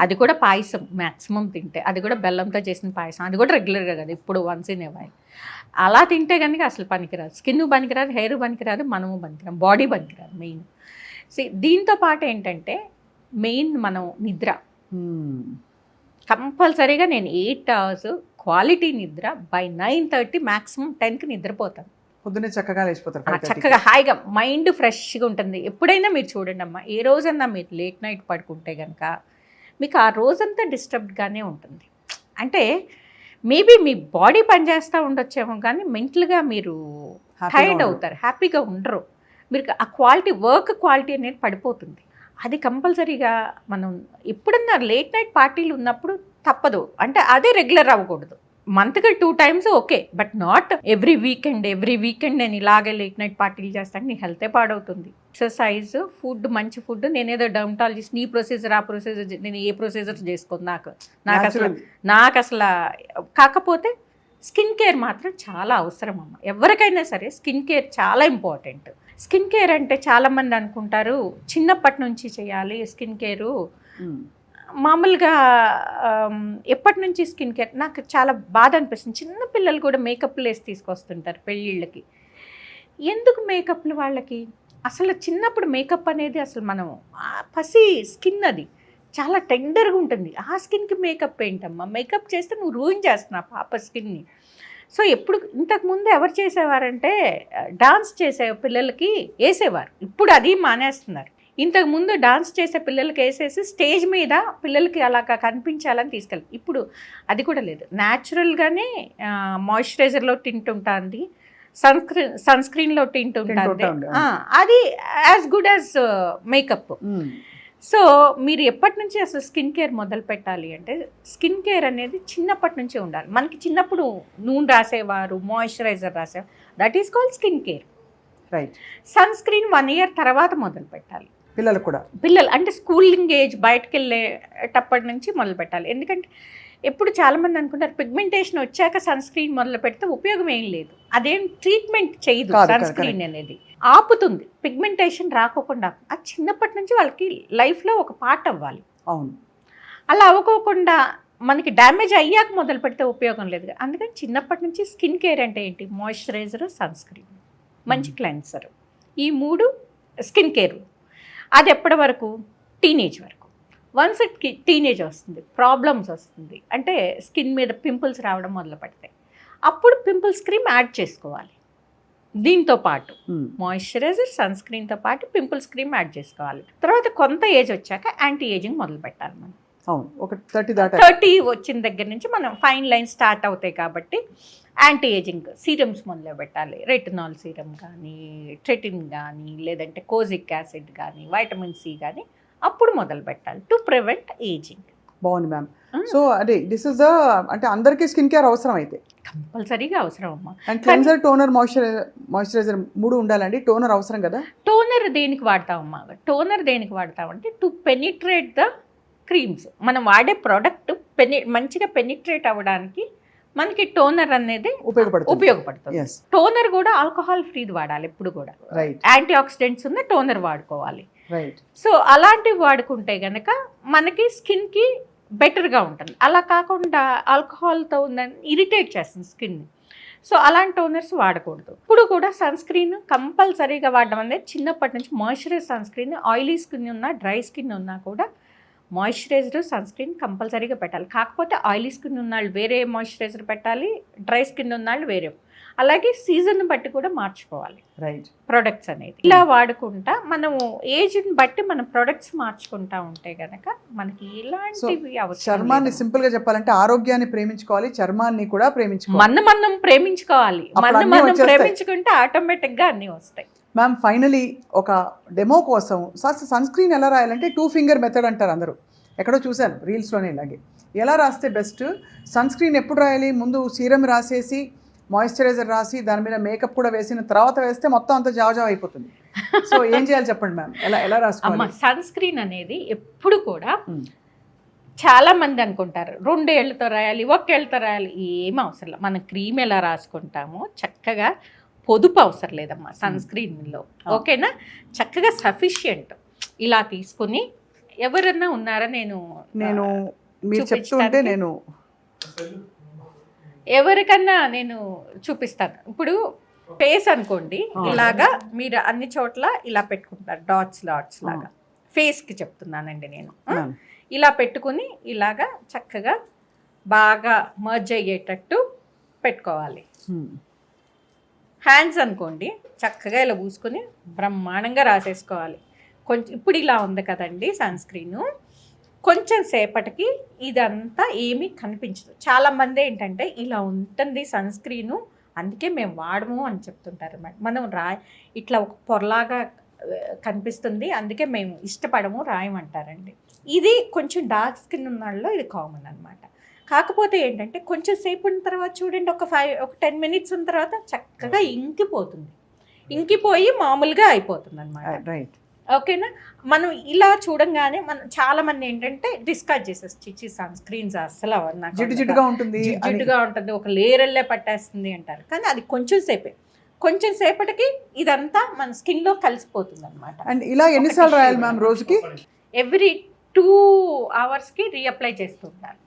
అది కూడా పాయసం మ్యాక్సిమం తింటే, అది కూడా బెల్లంతో చేసిన పాయసం, అది కూడా రెగ్యులర్గా కదా, ఇప్పుడు వన్స్ ఇన్ ఏ వైల్. అలా తింటే కనుక అసలు పనికిరాదు. స్కిన్ పనికిరాదు, హెయిర్ పనికిరాదు, మనము పనికిరాదు, బాడీ పనికిరాదు. మెయిన్ దీంతో పాటు ఏంటంటే మెయిన్ మనం నిద్ర కంపల్సరీగా. నేను 8 hours క్వాలిటీ నిద్ర, బై 9:30 మ్యాక్సిమం 10కి నిద్రపోతాను. పొద్దున్నే చక్కగా లేచిపోతారు, చక్కగా హాయిగా మైండ్ ఫ్రెష్గా ఉంటుంది. ఎప్పుడైనా మీరు చూడండి అమ్మా, ఏ రోజన్నా మీరు లేట్ నైట్ పడుకుంటే కనుక మీకు ఆ రోజంతా డిస్టర్బ్డ్గానే ఉంటుంది. అంటే మేబీ మీ బాడీ పనిచేస్తూ ఉండొచ్చేమో కానీ మెంటల్గా మీరు టైర్డ్ అవుతారు, హ్యాపీగా ఉండరు. మీరు ఆ క్వాలిటీ, వర్క్ క్వాలిటీ అనేది పడిపోతుంది. అది కంపల్సరీగా మనం ఎప్పుడన్నా లేట్ నైట్ పార్టీలు ఉన్నప్పుడు తప్పదు. అంటే అదే రెగ్యులర్ అవ్వకూడదు. మంత్కి 2 times okay, but not every weekend నేను ఇలాగే లేట్ నైట్ పార్టీలు చేస్తాను. నీ హెల్తే పాడవుతుంది. ఎక్సర్సైజ్, ఫుడ్, మంచి ఫుడ్. నేనేదో డర్మటాలజిస్ట్, నీ ప్రొసీజర్ ఆ ప్రొసీజర్, నేను ఏ ప్రొసీజర్ చేసుకోను. నాకు అసలు కాకపోతే స్కిన్ కేర్ మాత్రం చాలా అవసరం అమ్మ. ఎవరికైనా సరే స్కిన్ కేర్ చాలా ఇంపార్టెంట్. స్కిన్ కేర్ అంటే చాలామంది అనుకుంటారు చిన్నప్పటి నుంచి చేయాలి స్కిన్ కేరు. మామూలుగా ఎప్పటి నుంచి స్కిన్ కేర్, నాకు చాలా బాధ అనిపిస్తుంది. చిన్నపిల్లలు కూడా మేకప్లు వేసి తీసుకొస్తుంటారు పెళ్ళిళ్ళకి. ఎందుకు మేకప్లు వాళ్ళకి? అసలు చిన్నప్పుడు మేకప్ అనేది అసలు మనం పసి స్కిన్, అది చాలా టెండర్గా ఉంటుంది. ఆ స్కిన్కి మేకప్ ఏంటమ్మా? మేకప్ చేస్తే నువ్వు రూయిన్ చేస్తున్నావు పాప స్కిన్ని. సో ఎప్పుడు ఇంతకుముందు ఎవరు చేసేవారంటే డాన్స్ చేసే పిల్లలకి వేసేవారు, ఇప్పుడు అది మానేస్తున్నారు. ఇంతకుముందు డాన్స్ చేసే పిల్లలకి వేసేసి స్టేజ్ మీద పిల్లలకి అలాగా కనిపించాలని తీసుకెళ్ళి, ఇప్పుడు అది కూడా లేదు. న్యాచురల్గానే మాయిశ్చరైజర్లో టింట్ ఉంటుంది, సన్ స్క్రీన్లో టింట్ ఉంటుంది. అది as good as makeup. So మీరు ఎప్పటి నుంచి అసలు స్కిన్ కేర్ మొదలు పెట్టాలి అంటే, స్కిన్ కేర్ అనేది చిన్నప్పటి నుంచే ఉండాలి. మనకి చిన్నప్పుడు నూనె రాసేవారు, మాయిశ్చరైజర్ రాసేవారు, that is called skin care. Right. Sunscreen 1 year తర్వాత మొదలు పెట్టాలి. పిల్లలు కూడా పిల్లలు అంటే స్కూలింగ్ ఏజ్ బయటకు వెళ్ళేటప్పటి నుంచి మొదలు పెట్టాలి. ఎందుకంటే ఎప్పుడు చాలామంది అనుకుంటారు పిగ్మెంటేషన్ వచ్చాక సన్ స్క్రీన్ మొదలు పెడితే ఉపయోగం ఏం లేదు. అదేం ట్రీట్మెంట్ చేయదు సన్ స్క్రీన్ అనేది, ఆపుతుంది పిగ్మెంటేషన్ రాకోకుండా. అది చిన్నప్పటి నుంచి వాళ్ళకి లైఫ్లో ఒక పార్ట్ అవ్వాలి. అవును, అలా అవ్వకోకుండా మనకి డ్యామేజ్ అయ్యాక మొదలు పెడితే ఉపయోగం లేదు. అందుకని చిన్నప్పటి నుంచి స్కిన్ కేర్ అంటే ఏంటి, మాయిశ్చరైజర్, సన్ స్క్రీన్, మంచి క్లెన్సర్, ఈ 3 స్కిన్ కేర్. అది ఎప్పటి వరకు, టీనేజ్ వరకు. వన్స్ టీనేజ్ వస్తుంది, ప్రాబ్లమ్స్ వస్తుంది, అంటే స్కిన్ మీద పింపుల్స్ రావడం మొదలు పెడతాయి, అప్పుడు పింపుల్స్ క్రీమ్ యాడ్ చేసుకోవాలి. దీంతో పాటు మాయిశ్చరైజర్, సన్ స్క్రీన్తో పాటు పింపుల్స్ క్రీమ్ యాడ్ చేసుకోవాలి. తర్వాత కొంత ఏజ్ వచ్చాక యాంటీ ఏజింగ్ మొదలు పెట్టాలి మనం. అవును, ఒక 30 వచ్చిన దగ్గర నుంచి మనం ఫైన్ లైన్ స్టార్ట్ అవుతాయి కాబట్టి యాంటీ ఏజింగ్ సీరమ్స్ మొదలు పెట్టాలి. రెటినాల్ సీరం కానీ, ట్రెటిన్ కానీ, లేదంటే కోజిక్ యాసిడ్ కానీ, వైటమిన్ సి కానీ అప్పుడు మొదలు పెట్టాలి టు ప్రివెంట్ ఏజింగ్. బాగుంది మ్యామ్. సో అదే దిస్ ఇస్ ద అంటే అందరికీ స్కిన్ కేర్ అవసరం అయితే కంపల్సరీగా అవసరం అమ్మా. అండ్ క్లెన్సర్, టోనర్, మాయిశ్చరైజర్ 3 ఉండాలండి. టోనర్ అవసరం కదా? టోనర్ దేనికి వాడతామమ్మా? టోనర్ దేనికి వాడతామంటే టు పెనిట్రేట్ ద క్రీమ్స్. మనం వాడే ప్రోడక్ట్ మంచిగా పెనిట్రేట్ అవ్వడానికి మనకి టోనర్ అనేది ఉపయోగపడుతుంది. టోనర్ కూడా ఆల్కహాల్ ఫ్రీది వాడాలి ఎప్పుడు కూడా. యాంటీ ఆక్సిడెంట్స్ ఉన్న టోనర్ వాడుకోవాలి. సో అలాంటివి వాడుకుంటే గనక మనకి స్కిన్కి బెటర్గా ఉంటుంది. అలా కాకుండా ఆల్కహాల్తో ఉందని ఇరిటేట్ చేస్తుంది స్కిన్ని. సో అలాంటి టోనర్స్ వాడకూడదు. ఇప్పుడు కూడా సన్ స్క్రీన్ కంపల్సరీగా వాడడం అనేది చిన్నప్పటి నుంచి. Moisturise sunscreen, oily skin ఉన్నా, డ్రై స్కిన్ ఉన్నా కూడా మాయిశ్చరైజర్, సన్ స్క్రీన్ కంపల్సరీగా పెట్టాలి. కాకపోతే ఆయిలీ స్కిన్ ఉన్నవాళ్ళు వేరే మాయిశ్చరైజర్ పెట్టాలి, డ్రై స్కిన్ ఉన్నవాళ్ళు వేరే. అలాగే సీజన్ బట్టి కూడా మార్చుకోవాలి ప్రొడక్ట్స్ అనేది. ఇలా వాడుకుంటా మనము ఏజ్ని బట్టి మన ప్రొడక్ట్స్ మార్చుకుంటా ఉంటే గనక మనకి ఇలాంటివి అవసరం. చర్మాన్ని సింపుల్ గా చెప్పాలంటే ఆరోగ్యాన్ని ప్రేమించుకోవాలి, చర్మాన్ని కూడా ప్రేమించుకోవాలి. మనం ప్రేమించుకోవాలి. మనం ప్రేమించుకుంటే ఆటోమేటిక్ గా అన్ని వస్తాయి. మ్యామ్ ఫైనలీ ఒక డెమో కోసం సన్ స్క్రీన్ ఎలా రాయాలంటే 2 ఫింగర్ మెథడ్ అంటారు అందరూ. ఎక్కడో చూశాను రీల్స్లోనే. ఇలాగే ఎలా రాస్తే బెస్ట్? సన్ స్క్రీన్ ఎప్పుడు రాయాలి? ముందు సీరం రాసేసి మాయిశ్చరైజర్ రాసి దాని మీద మేకప్ కూడా వేసిన తర్వాత వేస్తే మొత్తం అంతా జావజావ అయిపోతుంది. సో ఏం చేయాలి చెప్పండి మ్యామ్, ఎలా రాసుకోవాలి? సన్ స్క్రీన్ అనేది ఎప్పుడు కూడా చాలా మంది అనుకుంటారు 2 ఏళ్లతో రాయాలి, 1 ఏళ్లతో రాయాలి. ఏం అవసరం లేదు. మనం క్రీమ్ ఎలా రాసుకుంటామో చక్కగా పొదుపు అవసరం లేదమ్మా సన్ స్క్రీన్లో. ఓకేనా? చక్కగా సఫిషియంట్ ఇలా తీసుకుని ఎవరన్నా ఉన్నారా? నేను మీరు చెప్తుంటే నేను ఎవరికన్నా నేను చూపిస్తాను. ఇప్పుడు ఫేస్ అనుకోండి, ఇలాగా మీరు అన్ని చోట్ల ఇలా పెట్టుకుంటారు డాట్స్ లాగా. ఫేస్కి చెప్తున్నానండి నేను. ఇలా పెట్టుకుని ఇలాగా చక్కగా బాగా మర్జ్ అయ్యేటట్టు పెట్టుకోవాలి. హ్యాండ్స్ అనుకోండి, చక్కగా ఇలా పూసుకొని బ్రహ్మాండంగా రాసేసుకోవాలి. కొంచెం ఇప్పుడు ఇలా ఉంది కదండి సన్ స్క్రీను, కొంచెం సేపటికి ఇదంతా ఏమీ కనిపించదు. చాలామంది ఏంటంటే ఇలా ఉంటుంది సన్ స్క్రీను, అందుకే మేము వాడము అని చెప్తుంటారు అన్నమాట. మనం ఇట్లా ఒక పొరలాగా కనిపిస్తుంది, అందుకే మేము ఇష్టపడము, రాయమంటారండి. ఇది కొంచెం డార్క్ స్కిన్ ఉన్న వాళ్ళలో ఇది కామన్ అనమాట. కాకపోతే ఏంటంటే కొంచెం సేపు ఉన్న తర్వాత చూడండి, ఒక 10 మినిట్స్ ఉన్న తర్వాత చక్కగా ఇంకిపోతుంది, ఇంకిపోయి మామూలుగా అయిపోతుంది అనమాట. ఓకేనా? మనం ఇలా చూడంగానే మనం చాలా మంది ఏంటంటే డిస్కార్డ్ చేసేసి సన్ స్క్రీన్స్ అసలు జిడ్డుగా ఉంటుంది, ఒక లేయర్లే పట్టేస్తుంది అంటారు. కానీ అది కొంచెం సేపటికి ఇదంతా మన స్కిన్ లో కలిసిపోతుంది అనమాట. అండ్ ఇలా ఎన్నిసార్లు రాయాలి మ్యామ్ రోజుకి? ఎవ్రీ 2 అవర్స్కి రీఅప్లై చేస్తుంటారు.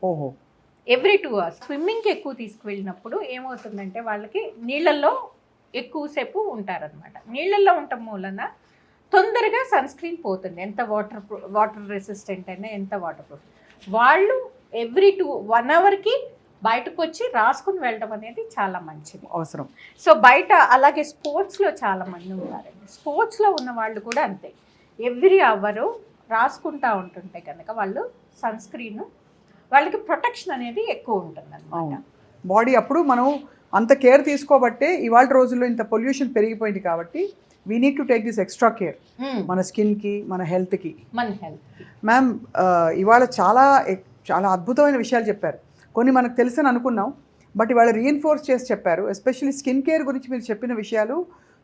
Every 2 hours. స్విమ్మింగ్కి ఎక్కువ తీసుకువెళ్ళినప్పుడు ఏమవుతుందంటే వాళ్ళకి నీళ్ళల్లో ఎక్కువసేపు ఉంటారనమాట. నీళ్ళల్లో ఉండటం మూలన తొందరగా సన్ స్క్రీన్ పోతుంది. ఎంత వాటర్ రెసిస్టెంట్ అయినా, ఎంత వాటర్ ప్రూఫ్. వాళ్ళు ఎవ్రీ 1 అవర్కి బయటకు వచ్చి రాసుకుని వెళ్ళడం అనేది చాలా మంచిది, అవసరం. సో బయట అలాగే స్పోర్ట్స్లో చాలా మంది ఉన్నారండి. స్పోర్ట్స్లో ఉన్న వాళ్ళు కూడా అంతే, ఎవ్రీ అవరు రాసుకుంటూ ఉంటుంటే కనుక వాళ్ళు సన్ స్క్రీన్ వాళ్ళకి ప్రొటెక్షన్ అనేది ఎక్కువ ఉంటుంది అన్నమాట. బాడీ అప్పుడు మనం అంత కేర్ తీసుకోబట్టే ఇవాళ రోజుల్లో ఇంత పొల్యూషన్ పెరిగిపోయింది కాబట్టి we need to take this extra care మన స్కిన్కి, మన హెల్త్కి. మ్యామ్ ఇవాళ చాలా చాలా అద్భుతమైన విషయాలు చెప్పారు. కొన్ని మనకు తెలుసని అనుకున్నాం, బట్ ఇవాళ రీఎన్ఫోర్స్ చేసి చెప్పారు. ఎస్పెషల్లీ స్కిన్ కేర్ గురించి మీరు చెప్పిన విషయాలు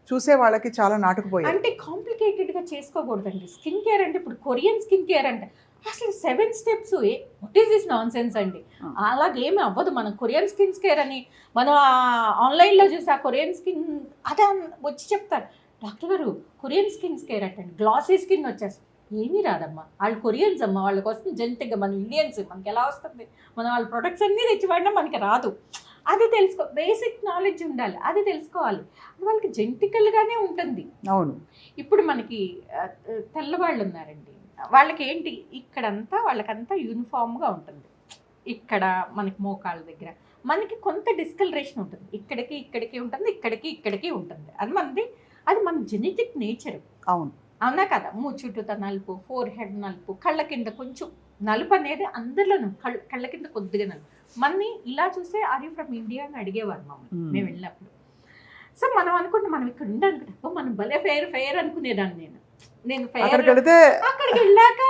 చూసే వాళ్ళకి చాలా నాటుకుపోయాయి. అంటే కాంప్లికేటెడ్గా చేసుకోకూడదండి. స్కిన్ కేర్ అంటే ఇప్పుడు కొరియన్ స్కిన్ కేర్ అంటే అసలు 7 steps, what is this non sense అండి. అలాగేమి అవ్వదు. మనం కొరియన్ స్కిన్ కేర్ అని మనం ఆన్లైన్లో చూసి ఆ కొరియన్ స్కిన్ అదే వచ్చి చెప్తారు, డాక్టర్ గారు కొరియన్ స్కిన్ కేర్ అంటే గ్లాసీ స్కిన్ వచ్చేస్తుంది. ఏమీ రాదమ్మా, వాళ్ళు కొరియన్స్ అమ్మ, వాళ్ళకి వస్తుంది జెనెటిక్గా. మనం ఇండియన్స్, మనకి ఎలా వస్తుంది? మనం వాళ్ళ ప్రొడక్ట్స్ అన్నీ తెచ్చి వాడినా మనకి రాదు. అది తెలుసుకో, బేసిక్ నాలెడ్జ్ ఉండాలి, అది తెలుసుకోవాలి. అది వాళ్ళకి జెనెటికల్గానే ఉంటుంది. అవును. ఇప్పుడు మనకి తెల్లవాళ్ళు ఉన్నారండి, వాళ్ళకి ఏంటి ఇక్కడంతా వాళ్ళకంతా యూనిఫామ్గా ఉంటుంది. ఇక్కడ మనకి మోకాళ్ళ దగ్గర మనకి కొంత డిస్కలరేషన్ ఉంటుంది, ఇక్కడికి ఇక్కడికి ఉంటుంది, ఇక్కడికి ఉంటుంది. అది మన జెనెటిక్ నేచర్. అవును, అవునా కదా? చుట్టూతో నలుపు, ఫోర్ హెడ్ నలుపు, కళ్ళ కింద కొంచెం నలుపు అనేది అందరిలోనూ, కళ్ళ కింద కొద్దిగా నలుపు. మనని ఇలా చూస్తే ఆర్ యూ ఫ్రమ్ ఇండియా అని అడిగేవారు మమ్మల్ని మేము వెళ్ళినప్పుడు. సో మనం అనుకుంటే మనం ఇక్కడ ఉండాలనుకుంటే మనం భలే ఫెయిర్ అనుకునేదాన్ని. నేను ఫెయిర్, అక్కడికి వెళ్ళాక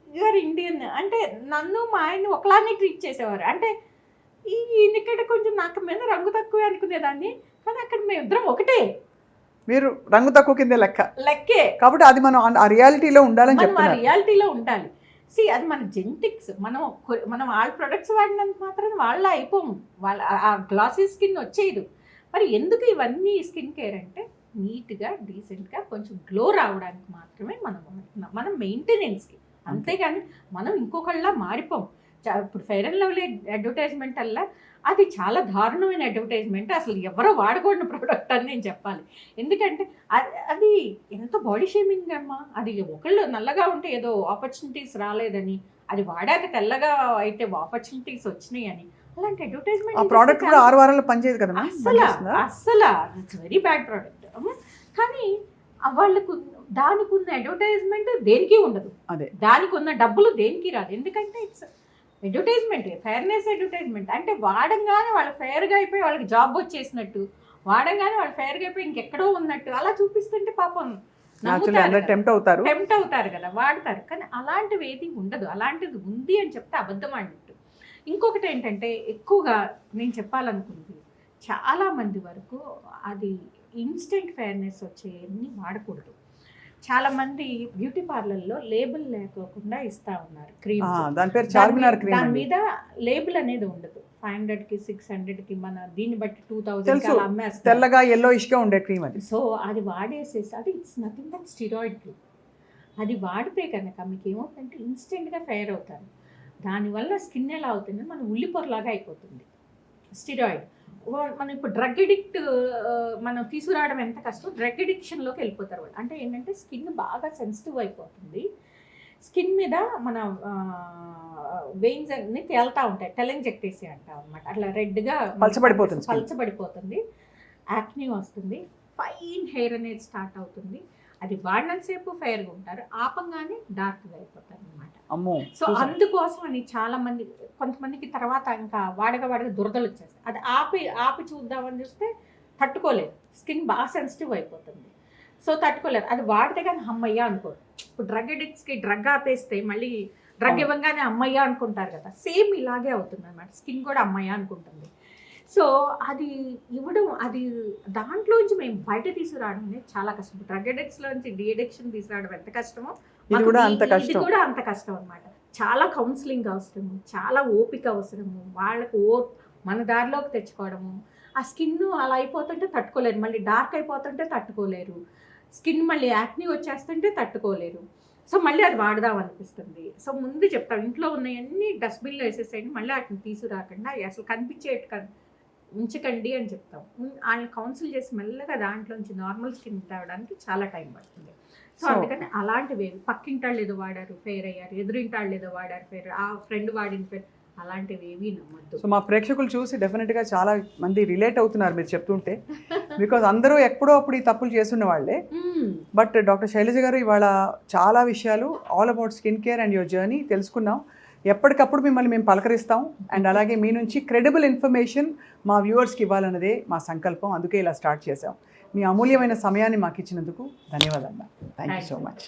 యూఆర్ ఇండియన్ అంటే నన్ను మా ఆయన్ని ఒకలానే ట్రీట్ చేసేవారు. అంటే ఈయనక్కడ కొంచెం నాకు మీద రంగు తక్కువే అనుకునేదాన్ని, కానీ అక్కడ మేము ఇద్దరం ఒకటే. మీరు రంగు తక్కువ కింద లెక్కే కాబట్టి అది మనం ఆ రియాలిటీలో ఉండాలని చెప్తున్నారు. రియాలిటీలో ఉండాలి. అది మన జెనెటిక్స్. మనం వాళ్ళ ప్రొడక్ట్స్ వాడినంత మాత్రం వాళ్ళ అయిపోము, వాళ్ళ ఆ గ్లాసీ స్కిన్ వచ్చేది. మరి ఎందుకు ఇవన్నీ స్కిన్ కేర్ అంటే నీట్గా డీసెంట్గా కొంచెం గ్లో రావడానికి మాత్రమే మనం వాడుతున్నాం, మనం మెయింటెనెన్స్కి. అంతేగాని మనం ఇంకొకళ్ళ మారిపోం. ఇప్పుడు ఫెయిర్ అండ్ లవ్లీ అడ్వర్టైజ్మెంట్ అలా అది చాలా దారుణమైన అడ్వర్టైజ్మెంట్. అసలు ఎవరో వాడకూడని ప్రోడక్ట్ అని నేను చెప్పాలి. ఎందుకంటే అది ఎంత బాడీ షేమింగ్ అమ్మా. అది ఒకళ్ళు నల్లగా ఉంటే ఏదో ఆపర్చునిటీస్ రాలేదని, అది వాడాక తెల్లగా అయితే ఆపర్చునిటీస్ వచ్చినాయి అని, అలాంటి అడ్వర్టైజ్మెంట్ ఆ ప్రోడక్ట్ కూడా 6 వారాల్లో పనిచేయదు కదా అసలు ఇట్స్ వెరీ బ్యాడ్ ప్రోడక్ట్. కానీ వాళ్ళకు దానికి ఉన్న అడ్వర్టైజ్మెంట్ దేనికి ఉండదు, అదే దానికి ఉన్న డబ్బులు దేనికి రాదు. ఎందుకంటే ఇట్స్ అడ్వర్టైజ్మెంట్, ఫెయిర్నెస్ అడ్వర్టైజ్మెంట్. అంటే వాడంగానే వాళ్ళు ఫెయిర్గా అయిపోయి వాళ్ళకి జాబ్ వచ్చేసినట్టు, వాడంగానే వాళ్ళు ఫెయిర్గా అయిపోయి ఇంకెక్కడో ఉన్నట్టు అలా చూపిస్తుంటే పాపం టెంప్ట్ అవుతారు కదా, వాడతారు. కానీ అలాంటివి ఏది ఉండదు. అలాంటిది ఉంది అని చెప్తే అబద్ధం అన్నట్టు. ఇంకొకటి ఏంటంటే ఎక్కువగా నేను చెప్పాలనుకుంది, చాలామంది వరకు అది ఇన్స్టెంట్ ఫెయిర్నెస్ వచ్చేవన్నీ వాడకూడదు. చాలామంది బ్యూటీ పార్లర్లో లేబుల్ లేకోకుండా ఇస్తా ఉన్నారు క్రీమ్స్. దాని మీద లేబుల్ అనేది ఉండదు. 500కి 600కి మన దీన్ని బట్టి 2000 అమ్మేస్తారు. తెల్లగా yellowish-గా ఉండే క్రీమ్ అది. సో అది వాడేసేసి అది it's nothing but steroid cream. అది వాడితే కనుక మీకు ఏమవుతుందంటే ఇన్స్టెంట్గా ఫెయిర్ అవుతారు. దానివల్ల స్కిన్ ఎలా అవుతుంది, మన ఉల్లిపొరలాగా అయిపోతుంది స్టిరాయిడ్. మనం ఇప్పుడు డ్రగ్ ఎడిక్ట్ మనం తీసుకురావడం ఎంత కష్టం, డ్రగ్ ఎడిక్షన్లోకి వెళ్ళిపోతారు వాళ్ళు. అంటే ఏంటంటే స్కిన్ బాగా సెన్సిటివ్ అయిపోతుంది, స్కిన్ మీద మన వెయిన్స్ అన్ని తేలుతూ ఉంటాయి, టెలెంజెక్టేసి అంటాం అనమాట. అట్లా రెడ్గా పలచబడిపోతుంది, యాక్నీ వస్తుంది, ఫైన్ హెయిర్ అనేది స్టార్ట్ అవుతుంది. అది వాడినంతసేపు ఫెయిర్గా ఉంటారు, ఆపంగానే డార్క్గా అయిపోతారు అనమాట. సో అందుకోసం అని చాలా మంది, కొంతమందికి తర్వాత ఇంకా వాడగా దురదలు వచ్చేస్తాయి. అది ఆపి చూద్దామని చూస్తే తట్టుకోలేదు, స్కిన్ బాగా సెన్సిటివ్ అయిపోతుంది. సో తట్టుకోలేదు, అది వాడితే కానీ అమ్మయ్య అనుకోరు. ఇప్పుడు డ్రగ్ ఎడిక్ట్స్కి డ్రగ్ ఆపేస్తే మళ్ళీ డ్రగ్ ఇవ్వగానే అమ్మయ్య అనుకుంటారు కదా, సేమ్ ఇలాగే అవుతుంది అనమాట. స్కిన్ కూడా అమ్మయ్య అనుకుంటుంది. సో అది ఇవ్వడం, అది దాంట్లోంచి మేము బయట తీసుకురావడం అనేది చాలా కష్టం. డ్రగ్ ఎడిక్ట్స్లోంచి డి అడిక్షన్ తీసుకురావడం ఎంత కష్టమో ఇది కూడా అంత కష్టం అనమాట. చాలా కౌన్సిలింగ్ అవసరము, చాలా ఓపిక అవసరము, వాళ్ళకు మన దారిలోకి తెచ్చుకోవడము. ఆ స్కిన్ అలా అయిపోతుంటే తట్టుకోలేరు, మళ్ళీ డార్క్ అయిపోతుంటే తట్టుకోలేరు, స్కిన్ మళ్ళీ యాక్నీ వచ్చేస్తుంటే తట్టుకోలేరు. సో మళ్ళీ అది వాడదాం అనిపిస్తుంది. సో ముందు చెప్తాం, ఇంట్లో ఉన్నవన్నీ డస్ట్బిన్లో వేసేసేయండి, మళ్ళీ వాటిని తీసుకురాకుండా అసలు కనిపించేట్టు ఉంచకండి అని చెప్తాం. ఆయన కౌన్సిల్ చేసి మెల్లగా దాంట్లోంచి నార్మల్ స్కిన్ తేవడానికి చాలా టైం పడుతుంది. సో అందుకని అలాంటివి పక్కింటాళ్ళు ఏదో వాడారు ఫెయిర్ అయ్యారు, ఎదురింటాళ్ళు ఏదో వాడారు ఫెయిర్, ఆ ఫ్రెండ్ వాడిన ఫెయిర్, అలాంటివి ఏవి నమ్మద్దు. సో మా ప్రేక్షకులు చూసి డెఫినెట్గా చాలా మంది రిలేట్ అవుతున్నారు మీరు చెప్తుంటే, బికాజ్ అందరూ ఎప్పుడో అప్పుడు ఈ తప్పులు చేస్తున్న వాళ్ళే. బట్ డాక్టర్ శైలజ గారు ఇవాళ చాలా విషయాలు all about skin care and your journey తెలుసుకున్నాం. ఎప్పటికప్పుడు మిమ్మల్ని మేము పలకరిస్తాం, అండ్ అలాగే మీ నుంచి క్రెడిబుల్ ఇన్ఫర్మేషన్ మా వ్యూవర్స్కి ఇవ్వాలన్నదే మా సంకల్పం. అందుకే ఇలా స్టార్ట్ చేసాం. మీ అమూల్యమైన సమయాన్ని మాకు ఇచ్చినందుకు ధన్యవాదాలు. Thank you so much.